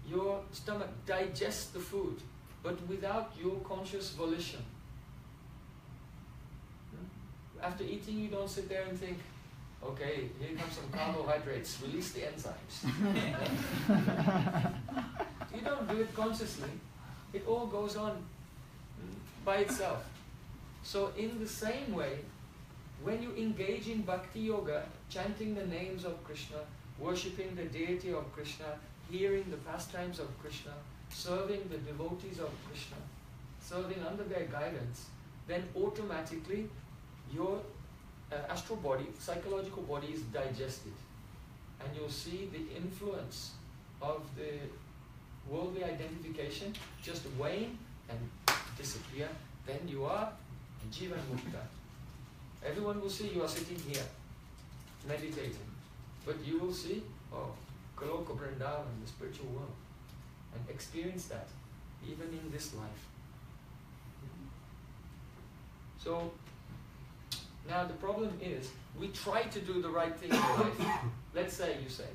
your stomach digests the food, but without your conscious volition. After eating, you don't sit there and think, okay, here comes some carbohydrates, release the enzymes. You don't do it consciously. It all goes on by itself. So in the same way, when you engage in Bhakti Yoga, chanting the names of Krishna, worshipping the deity of Krishna, hearing the pastimes of Krishna, serving the devotees of Krishna, serving under their guidance, then automatically your astral body, psychological body is digested. And you'll see the influence of the worldly identification just wane and disappear. Then you are Jivan Mukta. Everyone will see you are sitting here, meditating. But you will see, oh, Kaloka Vrindavan, the spiritual world, and experience that, even in this life. So, now the problem is, we try to do the right thing in life. Let's say you say,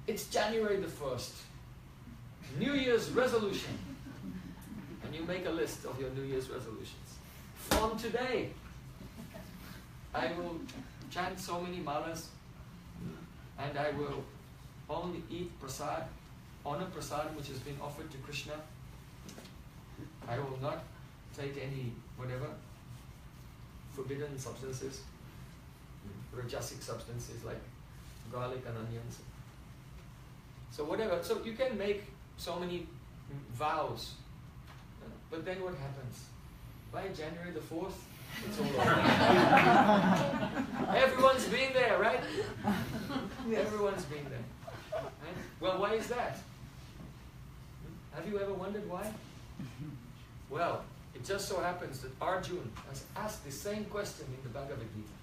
it's January the 1st, New Year's resolution. And you make a list of your New Year's resolutions. From today, I will chant so many malas, and I will only eat prasad, honor prasad which has been offered to Krishna. I will not take any whatever forbidden substances, rajasic substances like garlic and onions. So whatever, so you can make so many vows, but then what happens? By January the 4th, it's all over. Everyone's been there, right? Everyone's been there. Right? Well, why is that? Have you ever wondered why? Well, it just so happens that Arjuna has asked the same question in the Bhagavad Gita.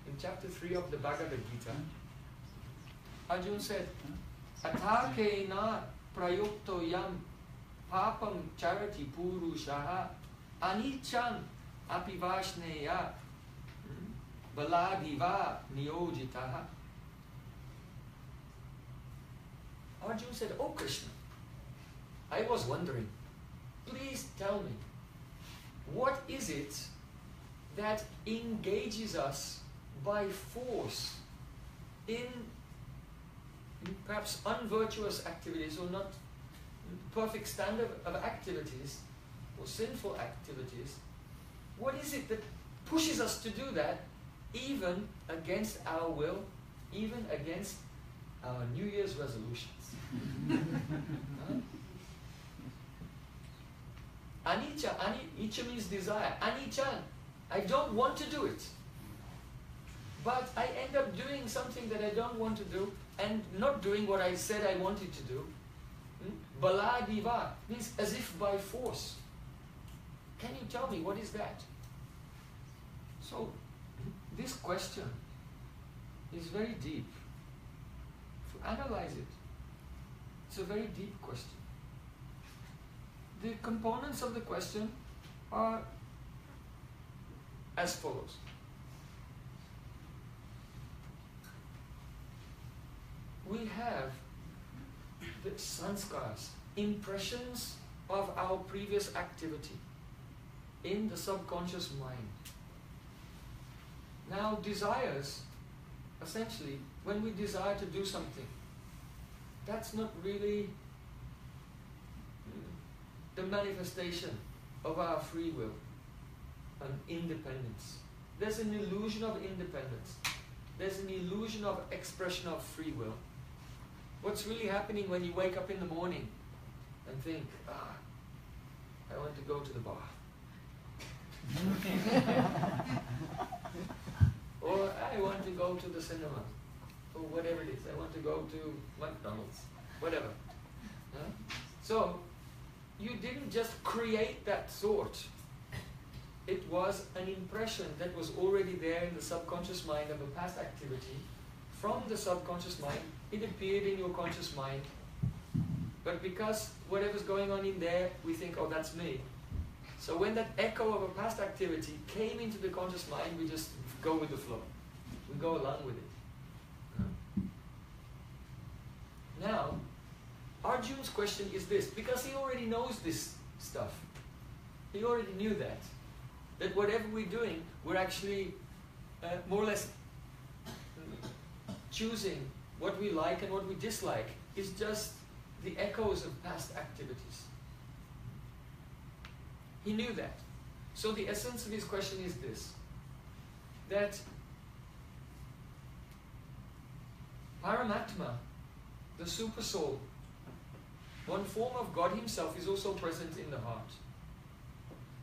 In chapter 3 of the Bhagavad Gita, Arjuna said, Athakena prayukto yam papam charati purushaha anichan apivashneya baladiva niyojitaha. Arjuna said, oh Krishna, I was wondering, please tell me, what is it that engages us by force in perhaps unvirtuous activities, or not perfect standard of activities, or sinful activities? What is it that pushes us to do that, even against our will, even against our New Year's resolutions? Anicca, anicca means desire. Anicca, I don't want to do it. But I end up doing something that I don't want to do, and not doing what I said I wanted to do. Baladiva means as if by force. Can you tell me what is that? So, this question is very deep. If you analyze it, it's a very deep question. The components of the question are as follows. We have the sanskars, impressions of our previous activity in the subconscious mind. Now, desires, essentially, when we desire to do something, that's not really the manifestation of our free will and independence. There's an illusion of independence. There's an illusion of expression of free will. What's really happening when you wake up in the morning and think, I want to go to the bar. Or I want to go to the cinema. Or whatever it is. I want to go to McDonald's. Whatever. So, you didn't just create that thought. It was an impression that was already there in the subconscious mind of a past activity. From the subconscious mind, it appeared in your conscious mind. But because whatever's going on in there, we think, oh, that's me. So when that echo of a past activity came into the conscious mind, we just go with the flow. We go along with it. Now, Arjuna's question is this, because he already knows this stuff. He already knew that whatever we're doing, we're actually more or less choosing what we like and what we dislike. Is just the echoes of past activities. He knew that. So the essence of his question is this, that Paramatma, the super soul, one form of God himself, is also present in the heart.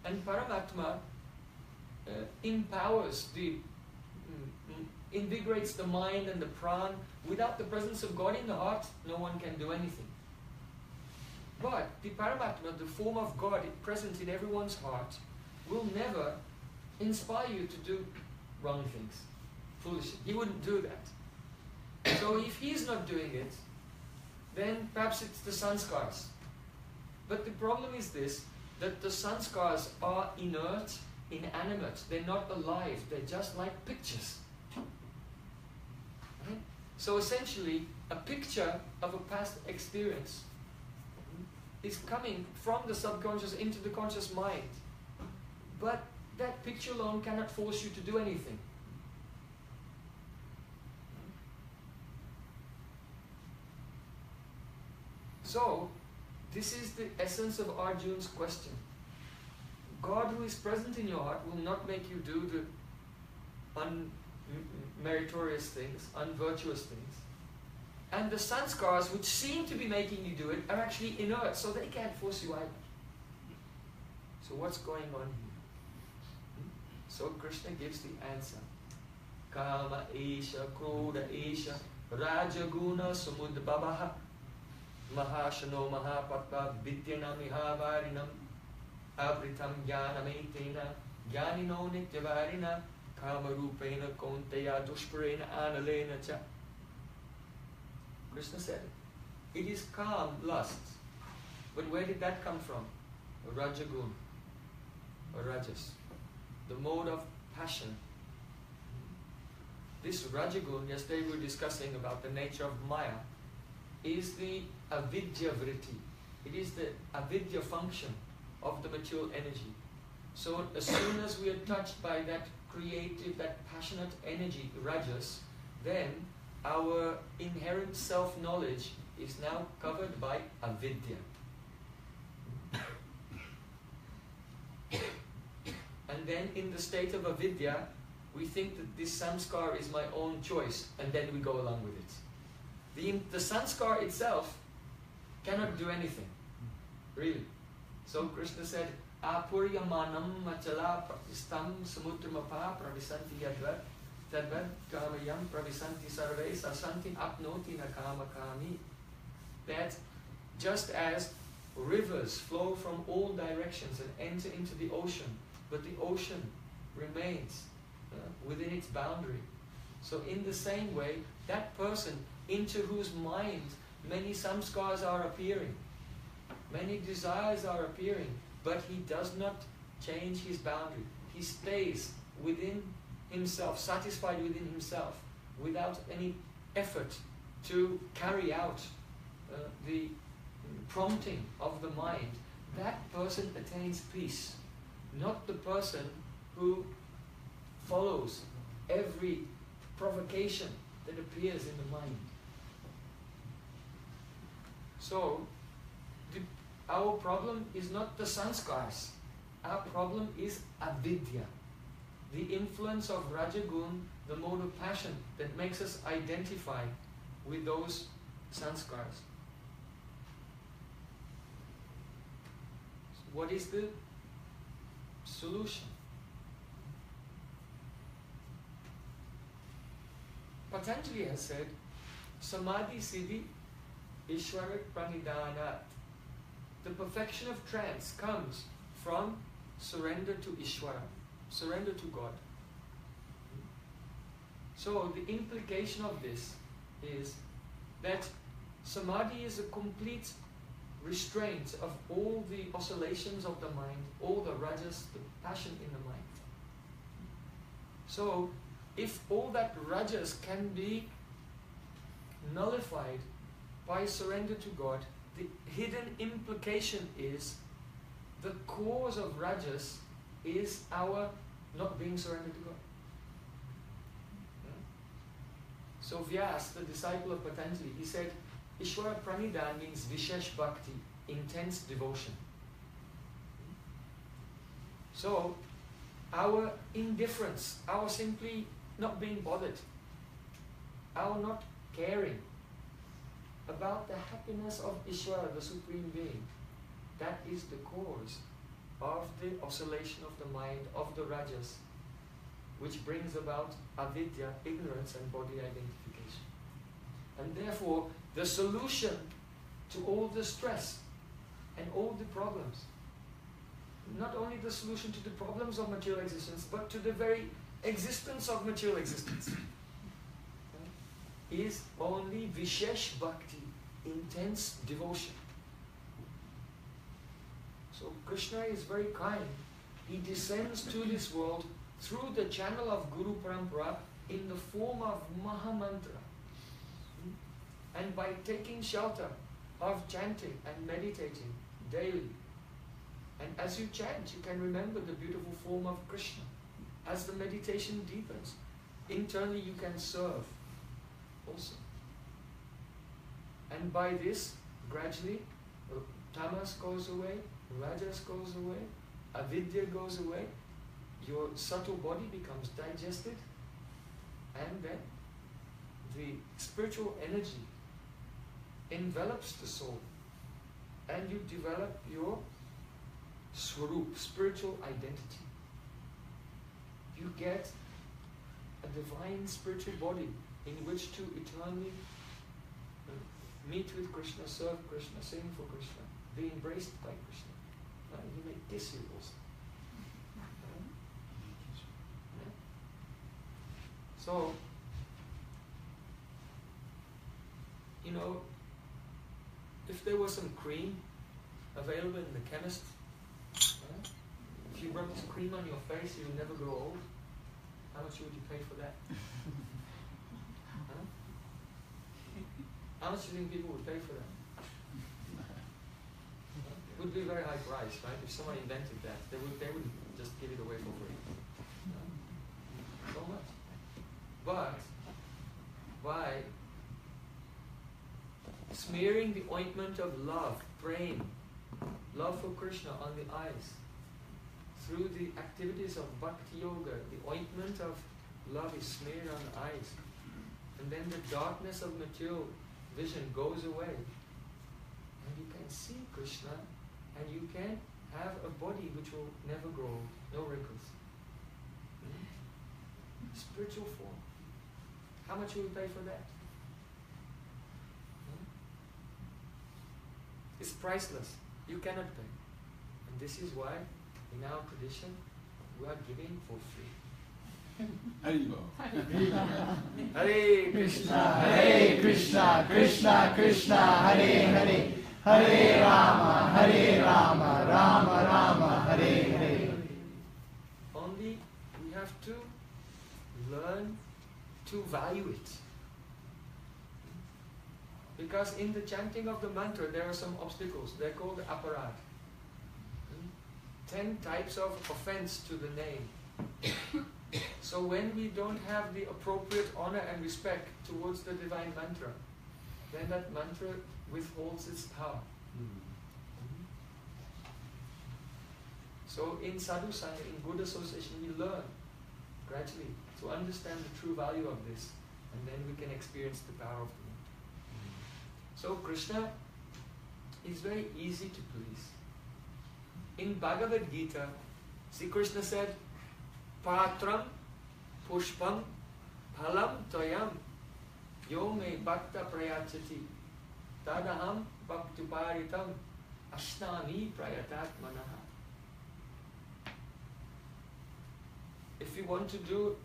And Paramatma empowers invigorates the mind and the pran. Without the presence of God in the heart, no one can do anything. But the Paramatma, the form of God present in everyone's heart, will never inspire you to do wrong things, foolish. He wouldn't do that. So if he's not doing it, then perhaps it's the sanskars. But the problem is this, that the sanskars are inert, inanimate. They're not alive. They're just like pictures. Right? So essentially, a picture of a past experience is coming from the subconscious into the conscious mind. But that picture alone cannot force you to do anything. So, this is the essence of Arjuna's question. God who is present in your heart will not make you do the unmeritorious things, unvirtuous things. And the sanskars which seem to be making you do it are actually inert, so they can't force you either. So what's going on here? So Krishna gives the answer. Kama esha, krodha esha, rajaguna samudbhavaha, mahashano mahapatva vidyana mihavarinam, avritam jnanametena, jnanino nityavarina, kama rupena konteya dushparena analena cha. Krishna said, it is calm lust. But where did that come from? A rajagun, or rajas, the mode of passion. This rajagun, yesterday we were discussing about the nature of Maya, is the avidya vritti. It is the avidya function of the material energy. So as soon as we are touched by that creative, that passionate energy, rajas, then our inherent self-knowledge is now covered by avidya. And then in the state of avidya, we think that this samskar is my own choice, and then we go along with it. The sanskar itself cannot do anything, really. So Krishna said, Apuryamanam machala pratistam samudramapa pravisanti yadvat tadvat kamayam pravisanti sarve sasanti apnoti nakama kami. That just as rivers flow from all directions and enter into the ocean, but the ocean remains within its boundary. So in the same way, that person into whose mind many samskars are appearing, many desires are appearing, but he does not change his boundary. He stays within himself, satisfied within himself, without any effort to carry out the prompting of the mind. That person attains peace, not the person who follows every provocation that appears in the mind. So, our problem is not the sanskars. Our problem is avidya, the influence of rajagun, the mode of passion that makes us identify with those sanskars. So what is the solution? Patanjali has said, Samadhi Siddhi Ishwara Pranidhanat. The perfection of trance comes from surrender to Ishwara, surrender to God. So the implication of this is that Samadhi is a complete restraint of all the oscillations of the mind, all the rajas, the passion in the mind. So if all that rajas can be nullified by surrender to God, the hidden implication is the cause of rajas is our not being surrendered to God. So Vyas, the disciple of Patanjali, he said, Ishwara Pranidhan means Vishesh Bhakti, intense devotion. So our indifference, our simply not being bothered, our not caring about the happiness of Ishwara, the Supreme Being, that is the cause of the oscillation of the mind, of the rajas, which brings about avidya, ignorance and body identification. And therefore, the solution to all the stress and all the problems, not only the solution to the problems of material existence, but to the very existence of material existence, is only Vishesh Bhakti, intense devotion. So Krishna is very kind. He descends to this world through the channel of Guru Parampara in the form of Mahamantra. And by taking shelter of chanting and meditating daily. And as you chant, you can remember the beautiful form of Krishna. As the meditation deepens, internally you can serve also. And by this, gradually, tamas goes away, rajas goes away, avidya goes away, your subtle body becomes digested, and then the spiritual energy envelops the soul, and you develop your swarup, spiritual identity. You get a divine spiritual body in which to eternally meet with Krishna, serve Krishna, sing for Krishna, be embraced by Krishna. He may kiss you also. So, you know, if there was some cream available in the chemist, if you rub this cream on your face, you'll never grow old. How much would you pay for that? How much do you think people would pay for that? It would be a very high price, right? If someone invented that, they wouldn't just give it away for free. So much. But by smearing the ointment of love, praying, love for Krishna on the eyes, through the activities of Bhakti Yoga, the ointment of love is smeared on the eyes. And then the darkness of material vision goes away. And you can see Krishna, and you can have a body which will never grow, no wrinkles. Spiritual form. How much will you pay for that? It's priceless. You cannot pay. And this is why, in our tradition, we are giving for free. Haribo. Hare Krishna, Hare Krishna, Krishna Krishna, Hare Hare, Hare Rama, Rama Rama, Hare Hare. Only we have to learn to value it. Because in the chanting of the mantra, there are some obstacles. They're called aparad. 10 types of offense to the name. So when we don't have the appropriate honor and respect towards the divine mantra, then that mantra withholds its power. So in sadhu sangha, in good association, we learn gradually to understand the true value of this, and then we can experience the power of the mantra. So Krishna is very easy to please. In Bhagavad Gita, Sri Krishna said, Patram, Pushpam, Phalam, Toyam, Yo me bhakta prayachati, Tadaham bhaktuparitam, Ashnami prayatat manaha. If you want to do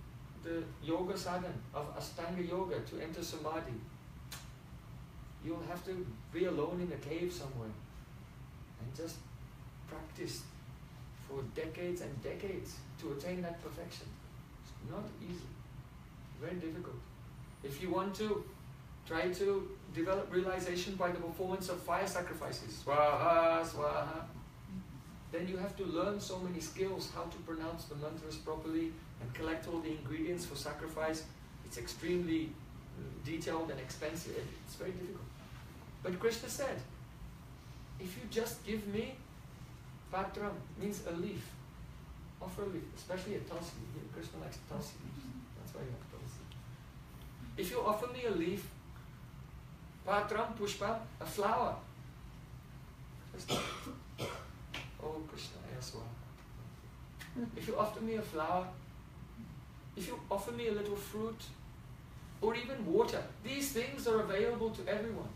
the yoga sadhana of Ashtanga Yoga to enter Samadhi, you'll have to be alone in a cave somewhere and just practice for decades and decades to attain that perfection. It's not easy, very difficult. If you want to try to develop realization by the performance of fire sacrifices, swaha, swaha, then you have to learn so many skills, how to pronounce the mantras properly and collect all the ingredients for sacrifice. It's extremely detailed and expensive. It's very difficult. But Krishna said, if you just give me patram, means a leaf, offer a leaf, especially a tulsi. Krishna likes tulsi leaves. That's why you have tulsi. If you offer me a leaf, patram, pushpa, a flower, Krishna. Oh Krishna, Ayaswa. if you offer me a flower, if you offer me a little fruit, or even water, these things are available to everyone.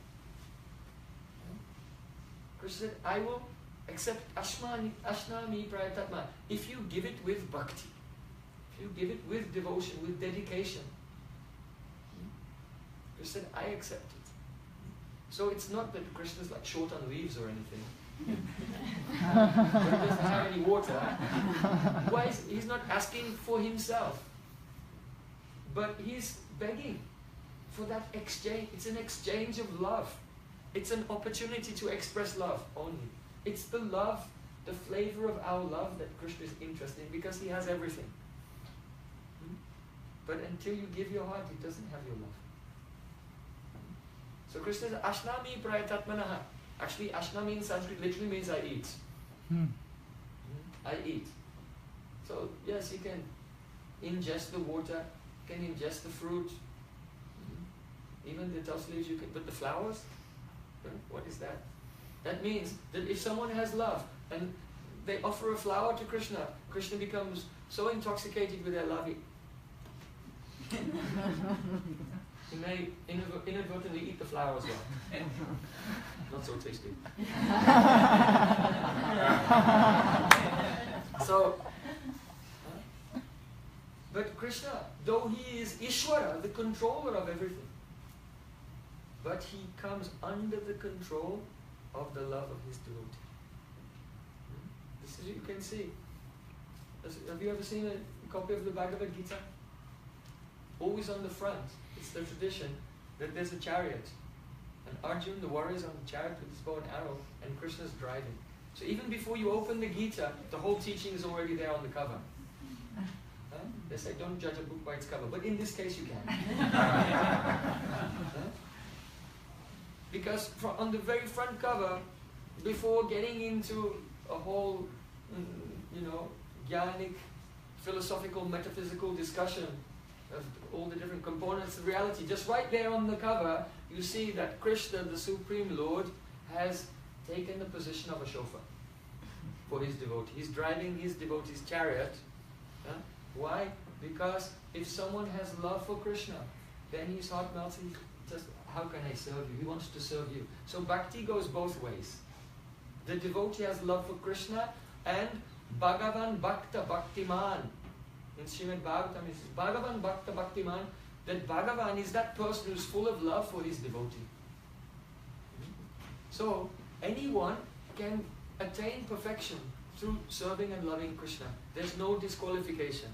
Krishna said, I will accept ashnami prayatatma if you give it with bhakti, if you give it with devotion, with dedication. Krishna said, I accept it. So it's not that Krishna's like short on leaves or anything. But he doesn't have any water. Why he's not asking for himself, but he's begging for that exchange. It's an exchange of love. It's an opportunity to express love only. It's the love, the flavor of our love that Krishna is interested in, because he has everything. But until you give your heart, he doesn't have your love. So Krishna says, Ashnami prayatatmanaha. Actually, Ashnami in Sanskrit literally means I eat. I eat. So yes, you can ingest the water, you can ingest the fruit, even the tough leaves you can, but the flowers? What is that? That means that if someone has love and they offer a flower to Krishna, Krishna becomes so intoxicated with their love, he may inadvertently eat the flower as well. Not so tasty. So, but Krishna, though he is Ishvara, the controller of everything, but he comes under the control of the love of his devotee. This is, you can see. Have you ever seen a copy of the Bhagavad Gita? Always on the front, it's the tradition that there's a chariot. And Arjuna, the warrior, is on the chariot with his bow and arrow, and Krishna's driving. So even before you open the Gita, the whole teaching is already there on the cover. They say don't judge a book by its cover, but in this case you can. Because on the very front cover, before getting into a whole, jnanic, philosophical, metaphysical discussion of all the different components of reality, just right there on the cover, you see that Krishna, the Supreme Lord, has taken the position of a chauffeur for his devotee. He's driving his devotee's chariot. Why? Because if someone has love for Krishna, then his heart melts. Just, how can I serve you? He wants to serve you. So bhakti goes both ways. The devotee has love for Krishna, and Bhagavan Bhakta Bhaktiman. In Srimad Bhagavatam it says, Bhagavan Bhakta Bhaktiman, that Bhagavan is that person who's full of love for his devotee. So anyone can attain perfection through serving and loving Krishna. There's no disqualification.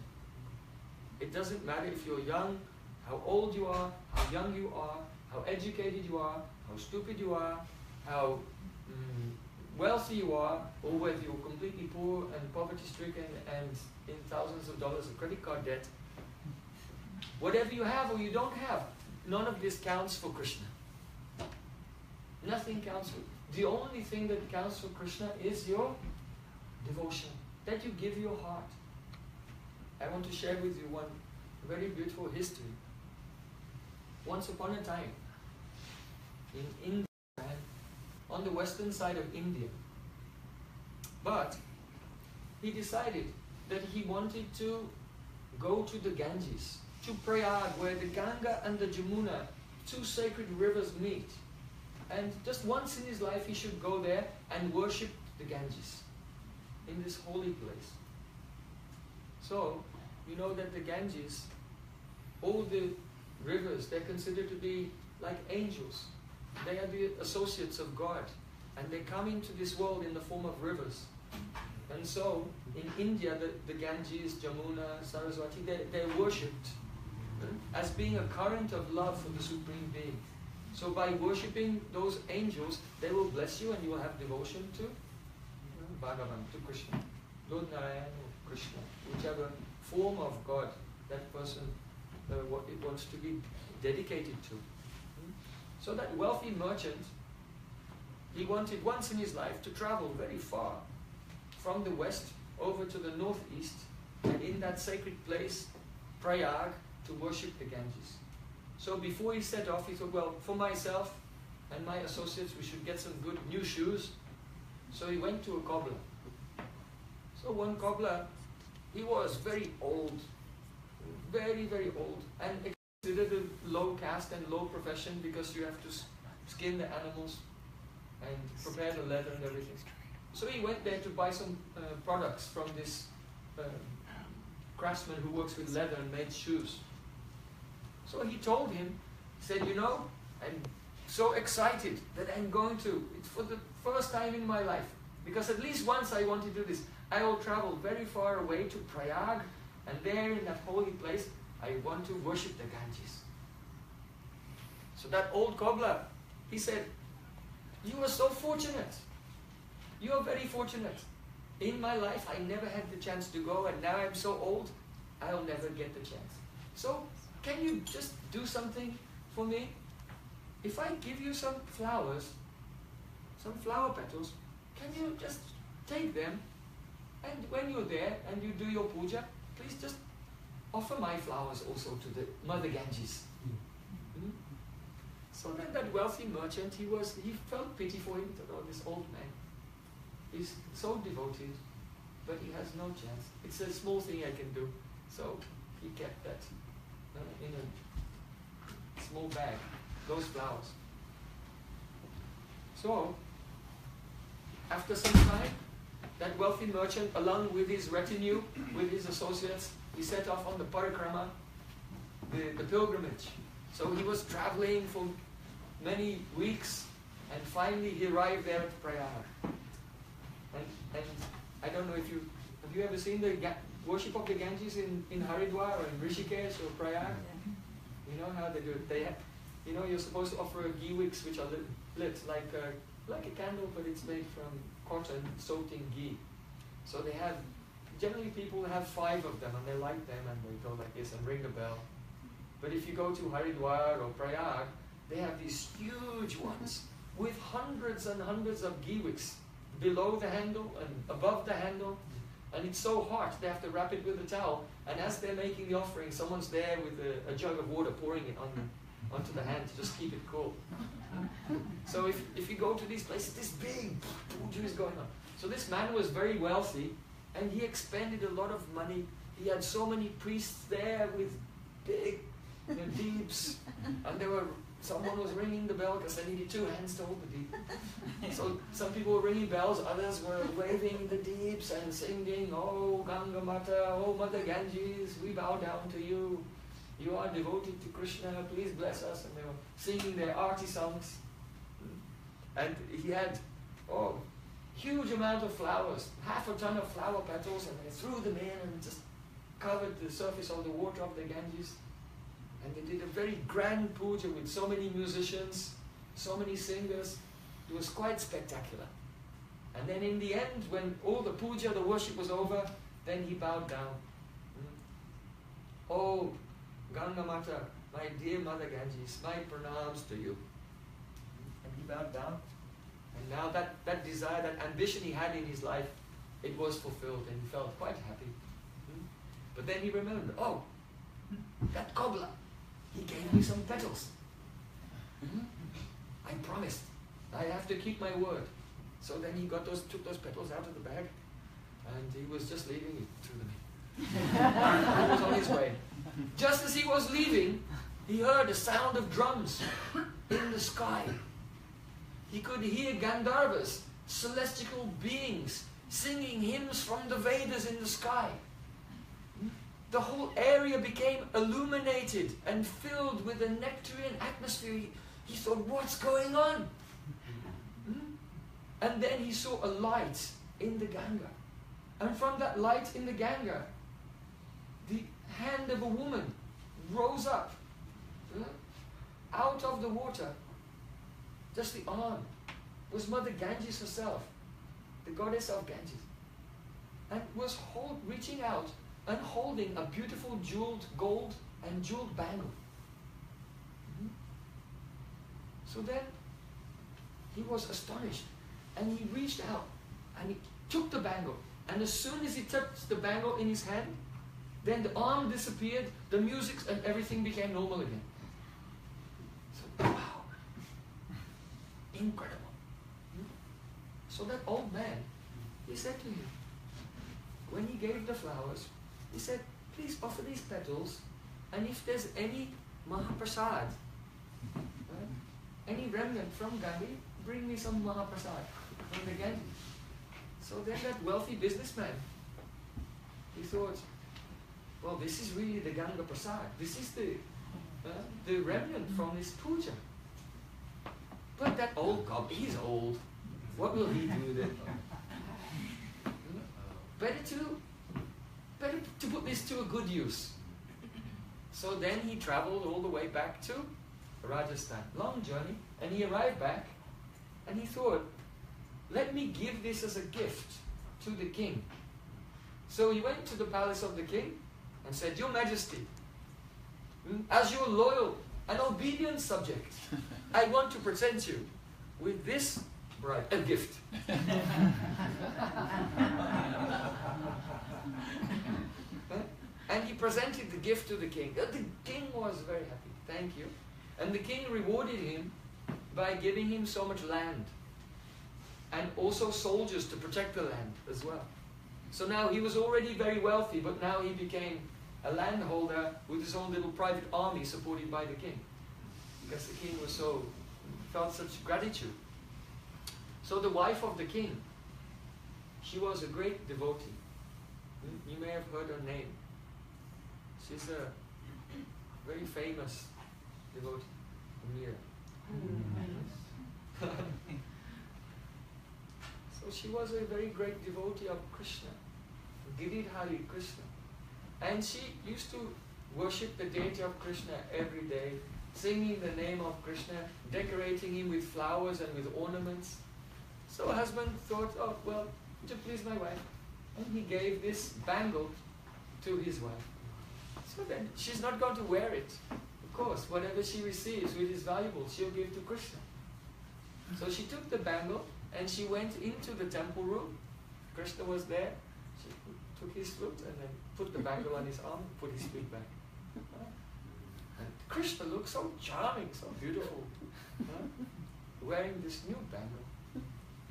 It doesn't matter if you're young, how old you are, how young you are, how educated you are, how stupid you are, how wealthy you are, or whether you're completely poor and poverty-stricken and in thousands of dollars of credit card debt. Whatever you have or you don't have, none of this counts for Krishna. Nothing counts for. The only thing that counts for Krishna is your devotion, that you give your heart. I want to share with you one very beautiful history. Once upon a time, in India, on the western side of India, but he decided that he wanted to go to the Ganges, to Prayag, where the Ganga and the Jamuna, two sacred rivers, meet. And just once in his life he should go there and worship the Ganges in this holy place. So, you know that the Ganges, all the rivers, they're considered to be like angels. They are the associates of God, and they come into this world in the form of rivers. And so, in India, the Ganges, Jamuna, Saraswati, they're worshipped as being a current of love for the Supreme Being. So by worshipping those angels, they will bless you and you will have devotion to Bhagavan, to Krishna, Lord Narayan or Krishna, whichever form of God that person what it wants to be dedicated to. So that wealthy merchant, he wanted once in his life to travel very far from the west over to the northeast, and in that sacred place, Prayag, to worship the Ganges. So before he set off, he thought, well, for myself and my associates, we should get some good new shoes. So he went to a cobbler. So one cobbler He was very old, very, very old, and considered a low caste and low profession because you have to skin the animals and prepare the leather and everything. So he went there to buy some products from this craftsman who works with leather and made shoes. So he told him, he said, you know, I'm so excited that I'm going to, it's for the first time in my life, because at least once I want to do this. I will travel very far away to Prayag, and there in that holy place, I want to worship the Ganges. So that old cobbler, he said, you are so fortunate. You are very fortunate. In my life, I never had the chance to go, and now I'm so old, I'll never get the chance. So, can you just do something for me? If I give you some flowers, some flower petals, can you just take them, and when you're there and you do your puja, please just offer my flowers also to the Mother Ganges. So then that wealthy merchant, he felt pity for him, thought, oh, this old man is so devoted, but he has no chance. It's a small thing I can do. So he kept that in a small bag, those flowers. So, after some time, that wealthy merchant, along with his retinue, with his associates, he set off on the parikrama, the pilgrimage. So he was traveling for many weeks, and finally he arrived there at Prayag. And I don't know if have you ever seen the worship of the Ganges in Haridwar or in Rishikesh or Prayag? You know how they do it? They have, you know, you're supposed to offer ghee wicks which are lit like a candle, but it's made from cotton soaked in ghee. So they have, generally people have 5 of them and they light them and they go like this and ring a bell. But if you go to Haridwar or Prayag, they have these huge ones with hundreds and hundreds of ghee wicks below the handle and above the handle. And it's so hot, they have to wrap it with a towel. And as they're making the offering, someone's there with a jug of water pouring it onto the hand to just keep it cool. So if you go to these places, this big puja is going on. So this man was very wealthy, and he expended a lot of money. He had so many priests there with big deeps, and someone was ringing the bell because they needed 2 hands to hold the deep. So some people were ringing bells, others were waving the deeps and singing, "Oh Ganga Mata, oh Mother Ganges, we bow down to you. You are devoted to Krishna, please bless us." And they were singing their arti songs. And he had, huge amount of flowers, 1/2 ton of flower petals, and they threw them in and just covered the surface of the water of the Ganges. And they did a very grand puja with so many musicians, so many singers. It was quite spectacular. And then in the end, when all the puja, the worship was over, then he bowed down. "Oh, Ganga Mata, my dear Mother Ganges, my pranams to you." And he bowed down. And now that desire, that ambition he had in his life, it was fulfilled, and he felt quite happy. But then he remembered, that cobbler, he gave me some petals. I promised. I have to keep my word. So then he took those petals out of the bag, and he was just leaving, he threw them in. He was on his way. Just as he was leaving, he heard a sound of drums in the sky. He could hear Gandharvas, celestial beings, singing hymns from the Vedas in the sky. The whole area became illuminated and filled with a nectarian atmosphere. He thought, what's going on? And then he saw a light in the Ganga. And from that light in the Ganga, the hand of a woman rose up out of the water. Just the arm was Mother Ganges herself, the goddess of Ganges, and was reaching out and holding a beautiful jeweled gold and jeweled bangle. So then he was astonished, and he reached out and he took the bangle, and as soon as he touched the bangle in his hand, then the arm disappeared, the music and everything became normal again. So, wow, incredible. So that old man, he said to him, when he gave the flowers, he said, please offer these petals, and if there's any Mahaprasad, any remnant from Gandhi, bring me some Mahaprasad from the Gandhi. So then that wealthy businessman, he thought, well, this is really the Ganga Prasad. This is the remnant from this puja. But that old god, he's old. What will he do with it? Better to put this to a good use. So then he traveled all the way back to Rajasthan. Long journey. And he arrived back and he thought, let me give this as a gift to the king. So he went to the palace of the king and said, Your Majesty, as your loyal and obedient subject, I want to present you with this bride, a gift. And he presented the gift to the king. The king was very happy. Thank you. And the king rewarded him by giving him so much land. And also soldiers to protect the land as well. So now he was already very wealthy, but now he became a landholder with his own little private army supported by the king. Because the king felt such gratitude. So the wife of the king, she was a great devotee. You may have heard her name. She's a very famous devotee. Amira. So she was a very great devotee of Krishna, Giridhari Krishna. And she used to worship the deity of Krishna every day, singing the name of Krishna, decorating him with flowers and with ornaments. So her husband thought, oh, well, to please my wife. And he gave this bangle to his wife. So then she's not going to wear it. Of course, whatever she receives which is valuable, she'll give to Krishna. So she took the bangle and she went into the temple room. Krishna was there. She took his flute and then put the bangle on his arm, put his flute back. And Krishna looked so charming, so beautiful, wearing this new bangle.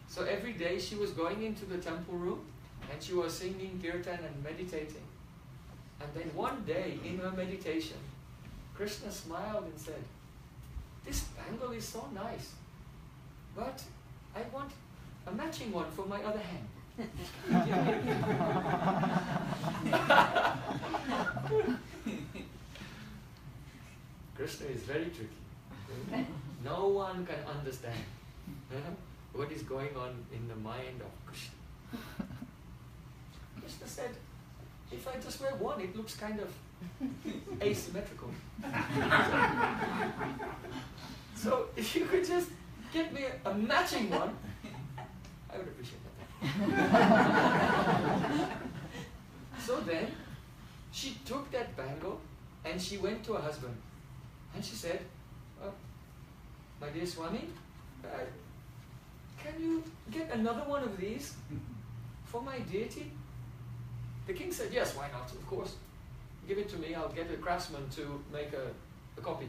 So every day she was going into the temple room and she was singing kirtan and meditating. And then one day in her meditation, Krishna smiled and said, this bangle is so nice, but I want a matching one for my other hand. Krishna is very tricky. No one can understand what is going on in the mind of Krishna. Krishna said, if I just wear one, it looks kind of asymmetrical. So if you could just get me a matching one, I would appreciate that. So then, she took that bangle and she went to her husband and she said, my dear Swami, can you get another one of these for my deity? The king said, yes, why not, of course. Give it to me, I'll get a craftsman to make a copy.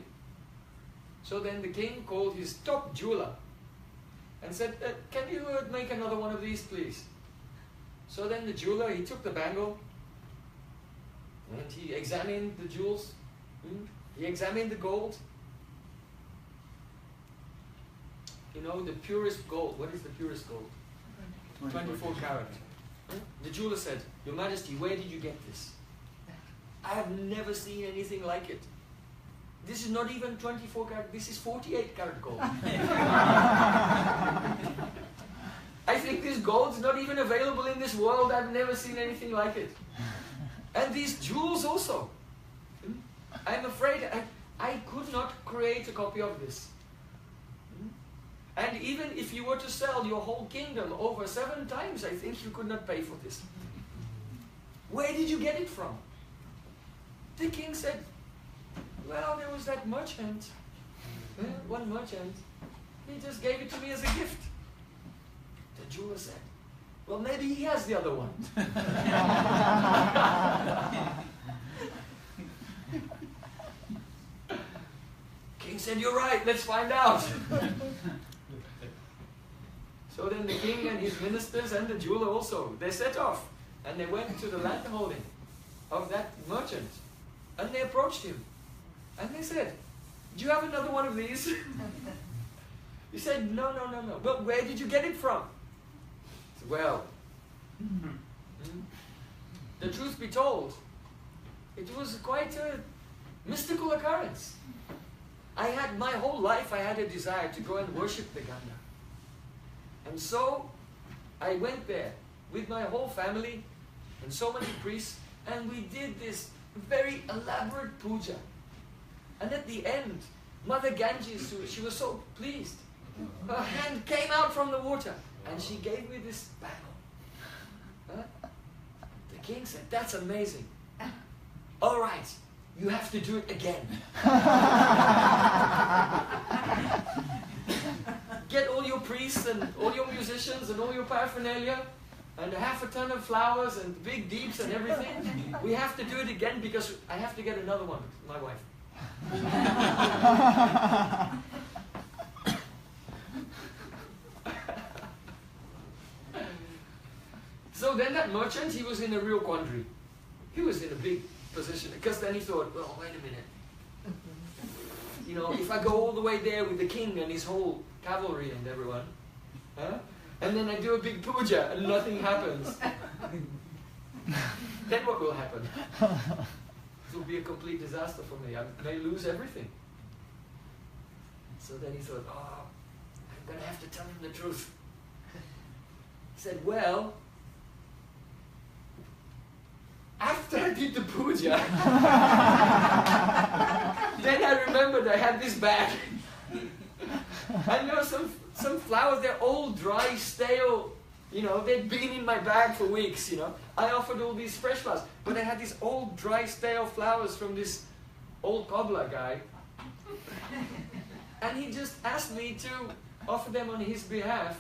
So then the king called his top jeweler and said, can you make another one of these, please? So then the jeweler, he took the bangle and he examined the jewels. He examined the gold. You know, the purest gold. What is the purest gold? 24 karat. The jeweler said, Your Majesty, where did you get this? I have never seen anything like it. This is not even 24 karat, this is 48 karat gold. I think this gold is not even available in this world. I've never seen anything like it. And these jewels also. I'm afraid I could not create a copy of this. And even if you were to sell your whole kingdom over 7 times, I think you could not pay for this. Where did you get it from? The king said, well, there was that merchant, one merchant, he just gave it to me as a gift. The jeweler said, well, maybe he has the other one. King said, you're right, let's find out. So then the king and his ministers and the jeweler also, they set off and they went to the land holding of that merchant. And they approached him. And they said, "Do you have another one of these?" He said, "No, no, no, no." "Well, where did you get it from?" He said, "Well, the truth be told, it was quite a mystical occurrence. My whole life I had a desire to go and worship the Ganga. And so I went there with my whole family and so many priests, and we did this very elaborate puja. And at the end, Mother Ganges, she was so pleased. Her hand came out from the water and she gave me this bangle. The king said, "That's amazing. All right, you have to do it again. Get all your priests and all your musicians and all your paraphernalia and half a ton of flowers and big deeps and everything. We have to do it again because I have to get another one, my wife." So then that merchant, he was in a real quandary. He was in a big position, because then he thought, "Well, wait a minute. You know, if I go all the way there with the king and his whole cavalry and everyone, and then I do a big puja and nothing happens, then what will happen? It will be a complete disaster for me. I may lose everything." So then he thought, "Oh, I'm going to have to tell him the truth." He said, "Well, after I did the puja, then I remembered I had this bag. And there were some flowers, they're all dry, stale, you know, they'd been in my bag for weeks, you know. I offered all these fresh flowers, but I had these old, dry, stale flowers from this old cobbler guy. And he just asked me to offer them on his behalf.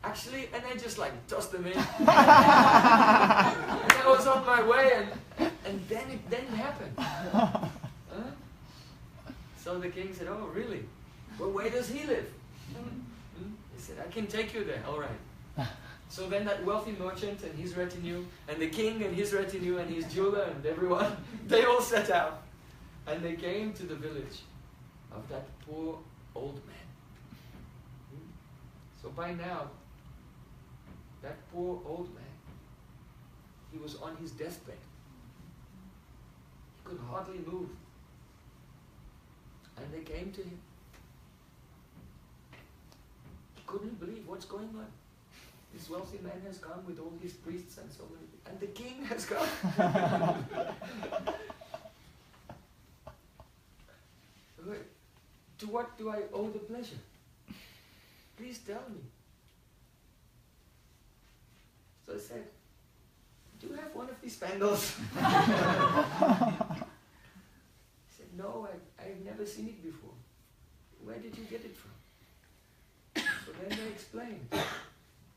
Actually, and I just like tossed them in. And I was on my way, and then it happened. So the king said, "Oh, really? Well, where does he live?" He said, "I can take you there." "All right." So then that wealthy merchant and his retinue, and the king and his retinue, and his jeweler and everyone, they all set out. And they came to the village of that poor old man. So by now, that poor old man, he was on his deathbed. He could hardly move. And they came to him. He couldn't believe what's going on. This wealthy man has come with all his priests and so many people. And the king has come. To what do I owe the pleasure? Please tell me. So I said, "Do you have one of these spangles?" He said, "No, I've never seen it before." "Where did you get it from?" So then they explained,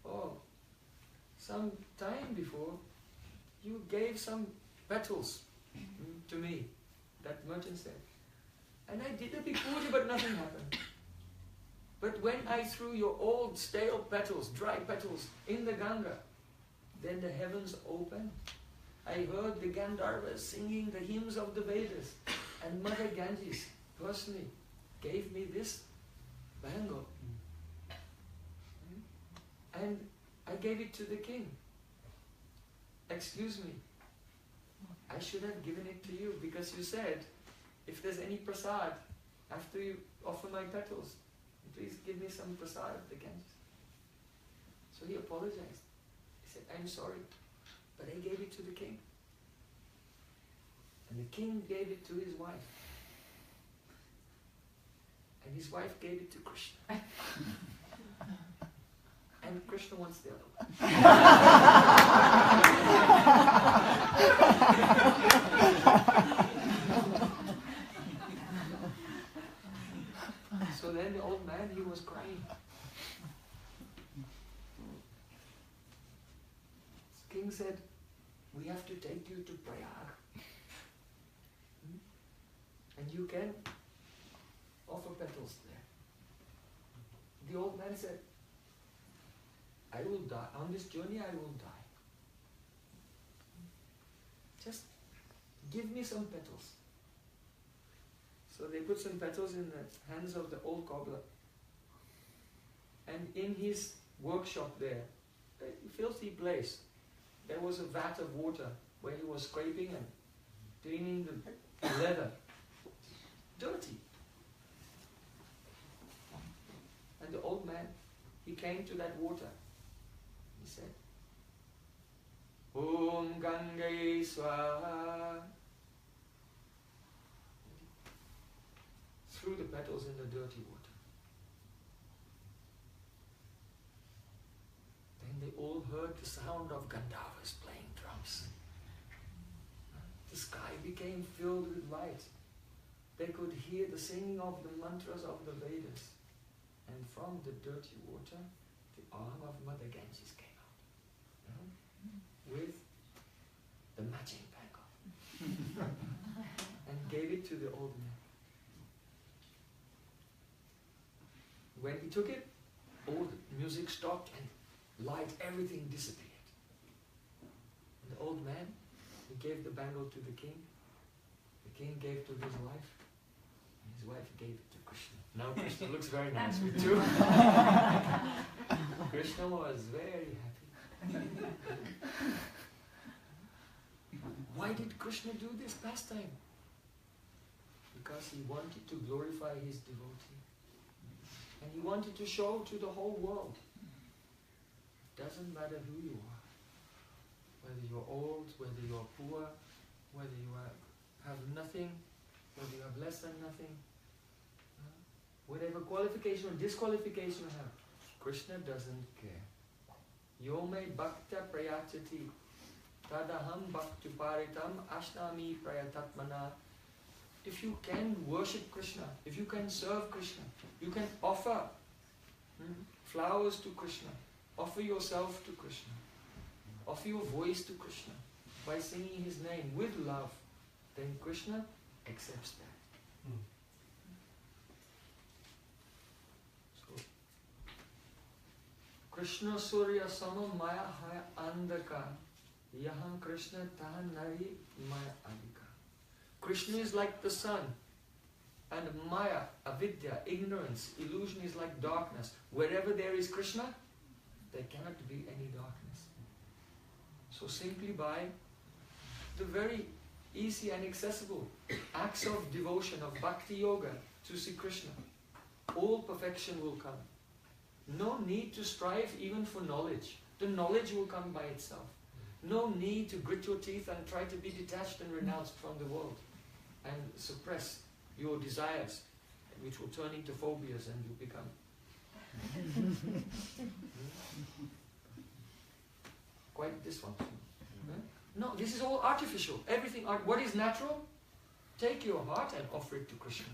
"Oh, some time before, you gave some petals to me," that merchant said. "And I did a big puja, but nothing happened. But when I threw your old stale petals, dry petals, in the Ganga, then the heavens opened. I heard the Gandharvas singing the hymns of the Vedas, and Mother Ganges personally gave me this bangle. And I gave it to the king. Excuse me, I should have given it to you, because you said, if there's any prasad, after you offer my petals, please give me some prasad of the Ganges." So he apologized. He said, "I'm sorry, but I gave it to the king." And the king gave it to his wife. And his wife gave it to Krishna. And Krishna wants the other one. So then the old man, he was crying. The king said, "We have to take you to Prayag. And you can offer petals there." The old man said, "I will die. On this journey I will die. Just give me some petals. So they put some petals in the hands of the old cobbler. And in his workshop there, a filthy place, there was a vat of water where he was scraping and cleaning the leather. Dirty. And the old man, he came to that water. He said, Om Gangai Swaha. Threw the petals in the dirty water. Then they all heard the sound of Gandharvas playing drums. The sky became filled with light. They could hear the singing of the mantras of the Vedas. And from the dirty water, the arm of Mother Ganges came out. With the matching bangle. And gave it to the old man. When he took it, all the music stopped and light, everything disappeared. And the old man, he gave the bangle to the king. The king gave to his wife. And his wife gave it to Krishna. Now Krishna looks very nice with you. Krishna was very happy. Why did Krishna do this pastime? Because he wanted to glorify his devotee. And he wanted to show to the whole world, it doesn't matter who you are, whether you're old, whether you're poor, whether you have nothing, whether you have less than nothing, whatever qualification or disqualification you have, Krishna doesn't care. Yome bhakta prayachati tadaham bhaktuparitam ashnami prayatatmana. If you can worship Krishna, if you can serve Krishna, you can offer flowers to Krishna, offer yourself to Krishna, offer your voice to Krishna by singing his name with love, then Krishna accepts that. So, Krishna Surya Sama Maya Haya Andaka Yaham Krishna Taha Nari Maya Adika. Krishna is like the sun, and Maya, avidya, ignorance, illusion is like darkness. Wherever there is Krishna, there cannot be any darkness. So simply by the very easy and accessible acts of devotion, of Bhakti Yoga to Sri Krishna, all perfection will come. No need to strive even for knowledge. The knowledge will come by itself. No need to grit your teeth and try to be detached and renounced from the world and suppress your desires, which will turn into phobias and you become. Quite dysfunctional. No, this is all artificial. Everything, what is natural? Take your heart and offer it to Krishna.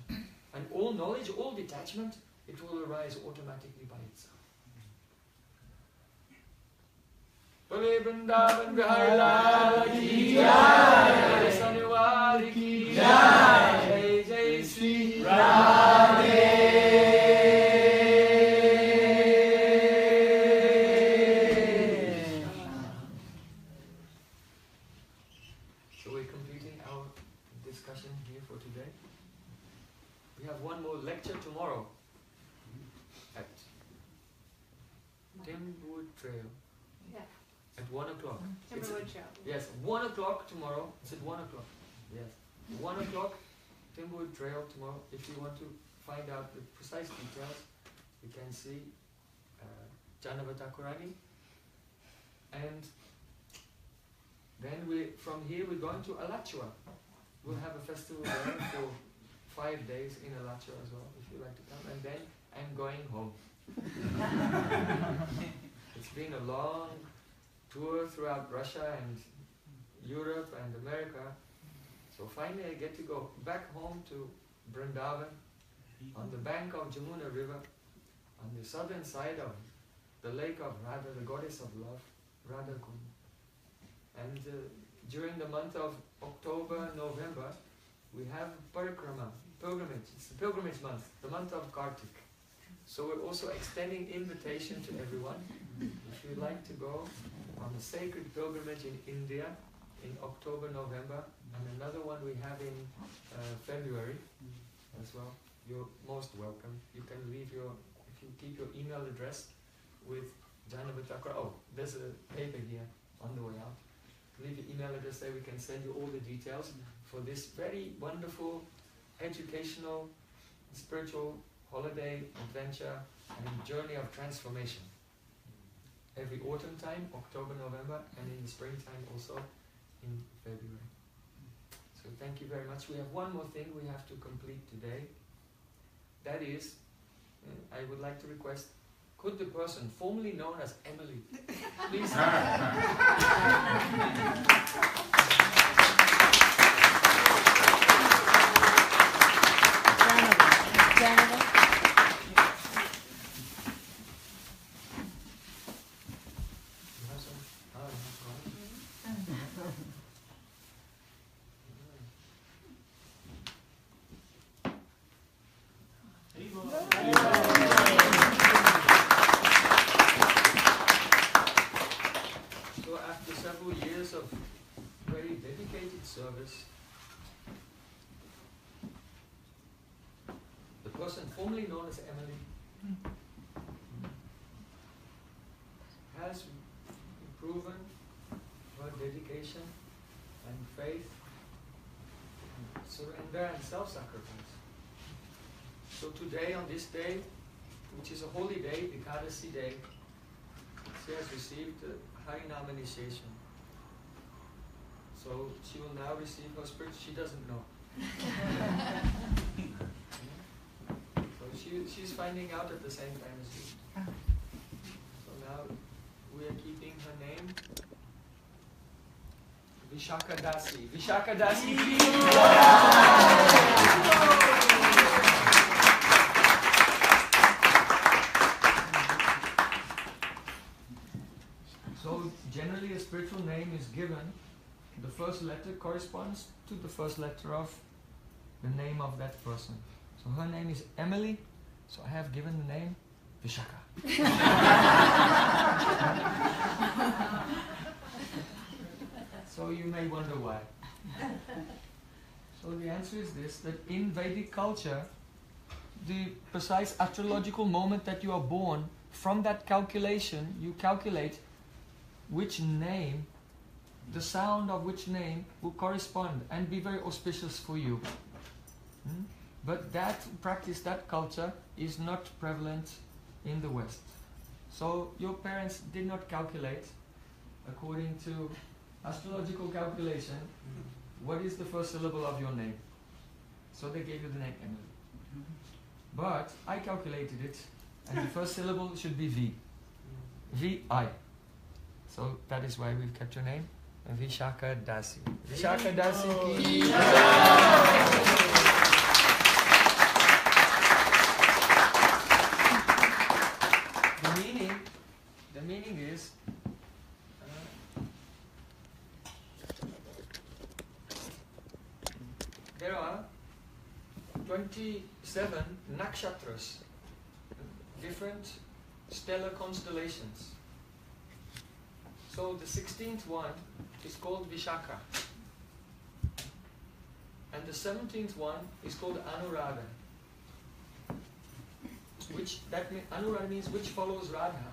And all knowledge, all detachment, it will arise automatically by itself. Bole Vrindavan Bihari Lal ki jai, Sanwari ki jai, Jai Jai Sri Radhe. So we're completing our discussion here for today. We have one more lecture tomorrow at Timwood Trail. At 1 o'clock. Timberwood Trail. Yes, 1 o'clock tomorrow. It's at 1 o'clock. Yes. 1 o'clock, Timberwood Trail tomorrow. If you want to find out the precise details, you can see Janava Thakurani. And then from here we're going to Alachua. We'll have a festival there for 5 days in Alachua as well, if you like to come. And then I'm going home. It's been a long tour throughout Russia and Europe and America. So finally I get to go back home to Vrindavan on the bank of Jamuna River, on the southern side of the lake of Radha, the goddess of love, Radha Kund. And during the month of October, November, we have parikrama, pilgrimage. It's the pilgrimage month, the month of Kartik. So we're also extending invitation to everyone. If you'd like to go on a sacred pilgrimage in India, in October, November, and another one we have in February as well. You're most welcome. You can leave your, if you keep your email address with Janavatakra. Oh, there's a paper here on the way out. Leave your email address there, we can send you all the details for this very wonderful, educational, spiritual holiday, adventure, and journey of transformation. Every autumn time, October, November, and in the springtime also in February. So thank you very much. We have one more thing we have to complete today. That is, I would like to request, could the person formerly known as Emily please service. The person formerly known as Emily has proven her dedication and faith, and surrender and self-sacrifice. So today, on this day, which is a holy day, the Ekadasi day, she has received the Harinam initiation. So she will now receive her spirit. She doesn't know. So she's finding out at the same time as you. So now we are keeping her name. Vishaka Dasi. Vishaka Dasi. So generally a spiritual name is given. The first letter corresponds to the first letter of the name of that person. So her name is Emily, so I have given the name Vishaka. So you may wonder why. So the answer is this, that in Vedic culture, the precise astrological moment that you are born, from that calculation, you calculate which name, the sound of which name will correspond and be very auspicious for you. But that practice, that culture is not prevalent in the West. So your parents did not calculate according to astrological calculation what is the first syllable of your name. So they gave you the name Emily. But I calculated it, and the first syllable should be V. V-I. So that is why we've kept your name. Vishaka Dasi. Vishaka Dasi ki the meaning is there are 27 nakshatras, different stellar constellations. So the 16th one is called Vishaka. And the 17th one is called Anuradha. Anuradha means which follows Radha.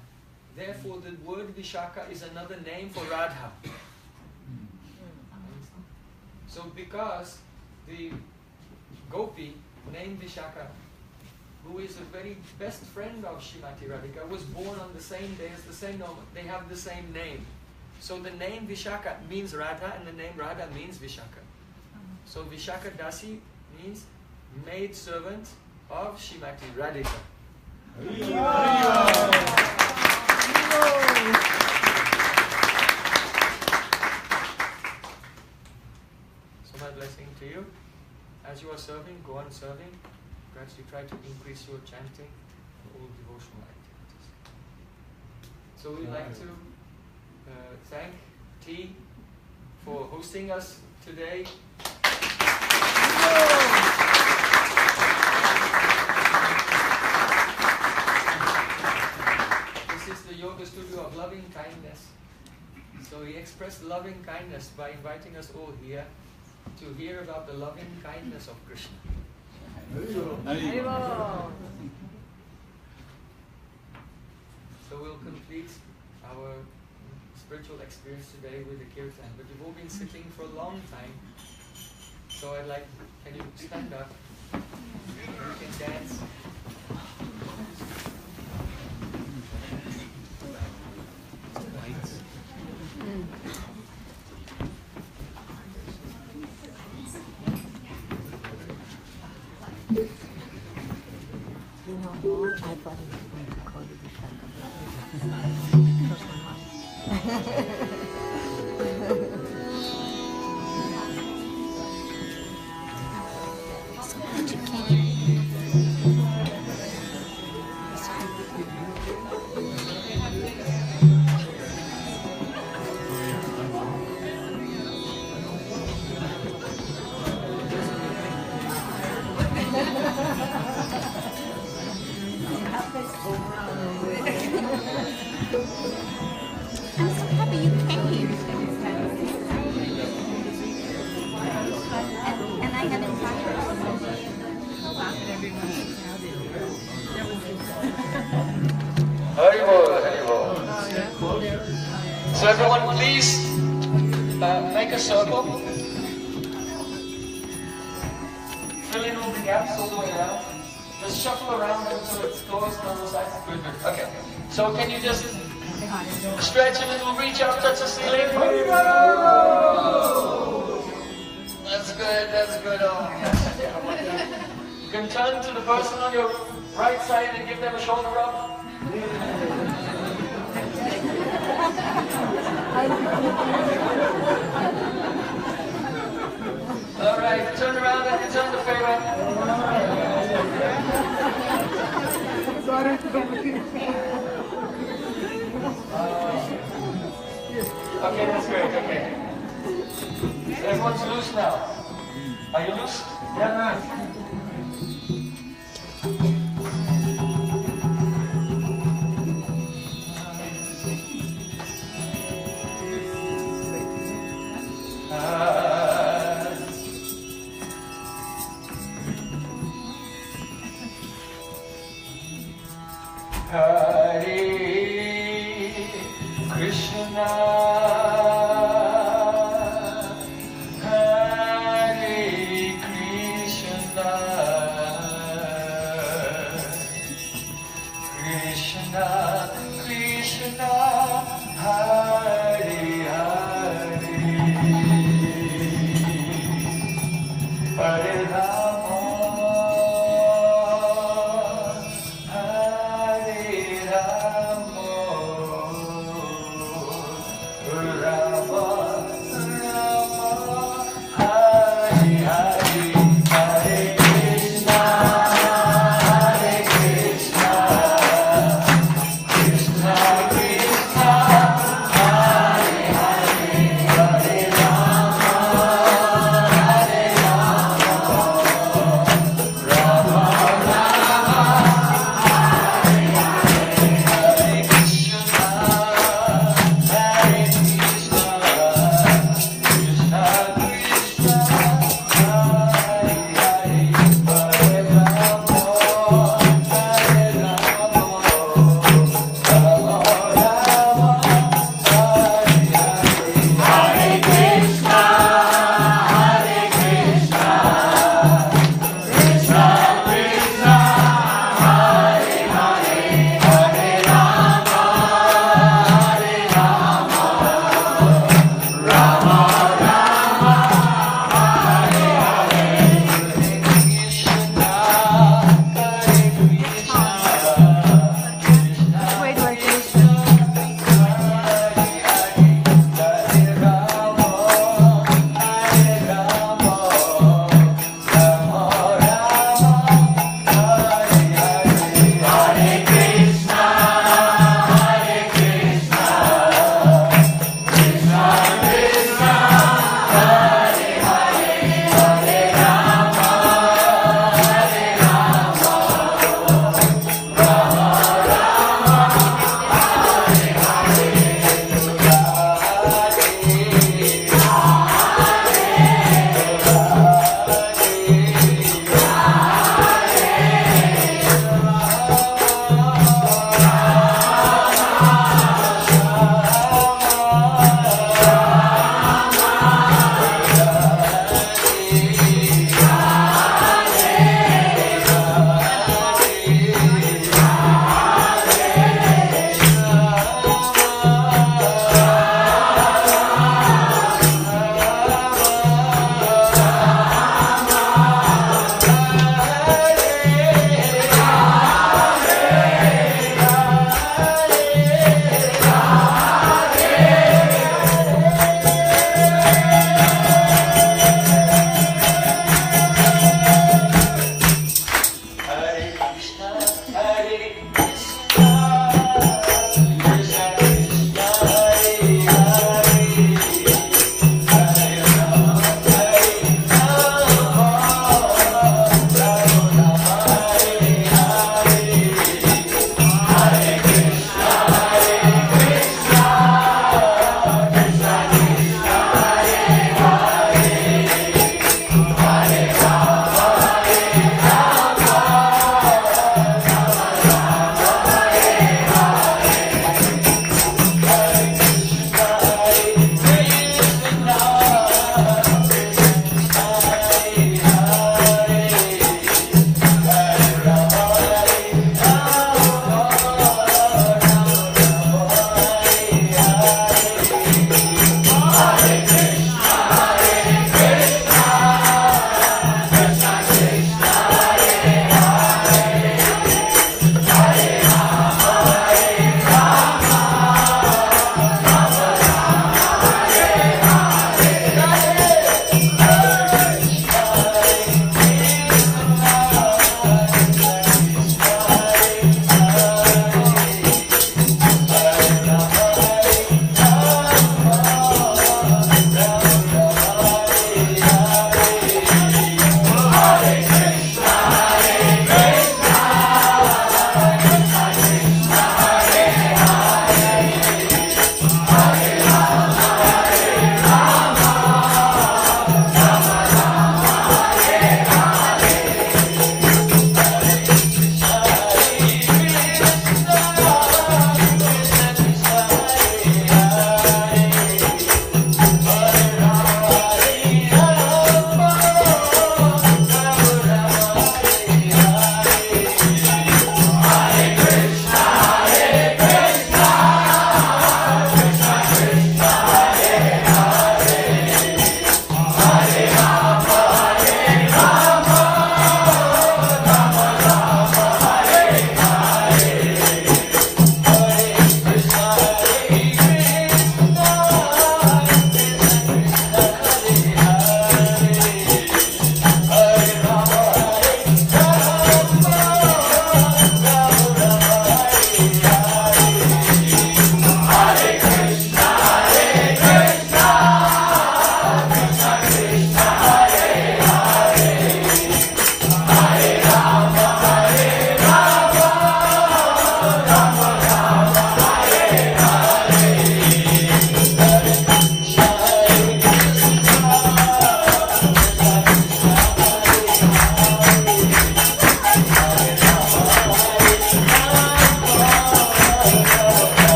Therefore the word Vishaka is another name for Radha. So because the Gopi named Vishaka, who is a very best friend of Srimati Radhika, was born on the same day as the same name. They have the same name. So the name Vishaka means Radha and the name Radha means Vishaka. So Vishaka Dasi means maid servant of Srimati Radhika. So my blessing to you. As you are serving, go on serving. Gradually try to increase your chanting and all devotional activities. So we'd like to thank T for hosting us today. This is the yoga studio of loving kindness. So he expressed loving kindness by inviting us all here to hear about the loving kindness of Krishna. So we'll complete our spiritual experience today with the kirtan. But you've all been sitting for a long time. So I'd like, can you stand up? You can dance. So everyone please make a circle. Fill in all the gaps all the way around. Just shuffle around until it's closed on the sides. Good, good. Okay. So can you just stretch a little, reach out, touch the ceiling? That's good, that's good. Oh, yes. You can turn to the person on your right side and give them a shoulder rub. Alright, turn around and return the favor. Okay, that's great, okay. So everyone's loose now. Are you loose? Yeah. Hare Krishna, Hare Krishna,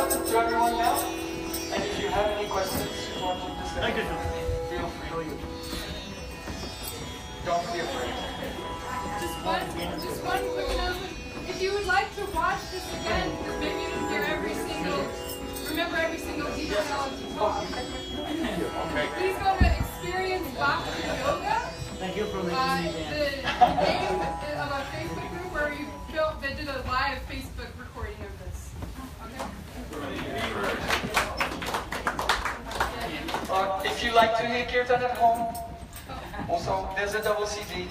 open to everyone now. And if you have any questions you want to discuss, feel free. Don't be afraid. Just one quick announcement. If you would like to watch this again, because maybe you didn't hear remember every single detail of the talk, please go to Experience Bhakti Yoga. Thank you for The making me name of a Facebook group where they did a live Facebook recording of this. Okay? If you like to hear kirtan at home, also there's a double CD.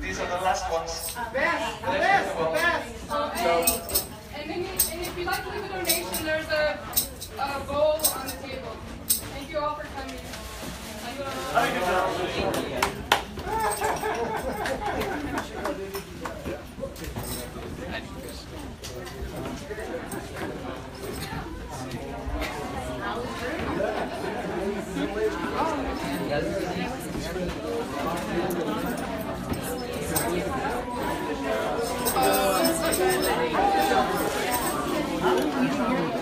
These are the last ones. Best. And if you'd like to leave a donation, there's a bowl on the table. Thank you all for coming. Thank you.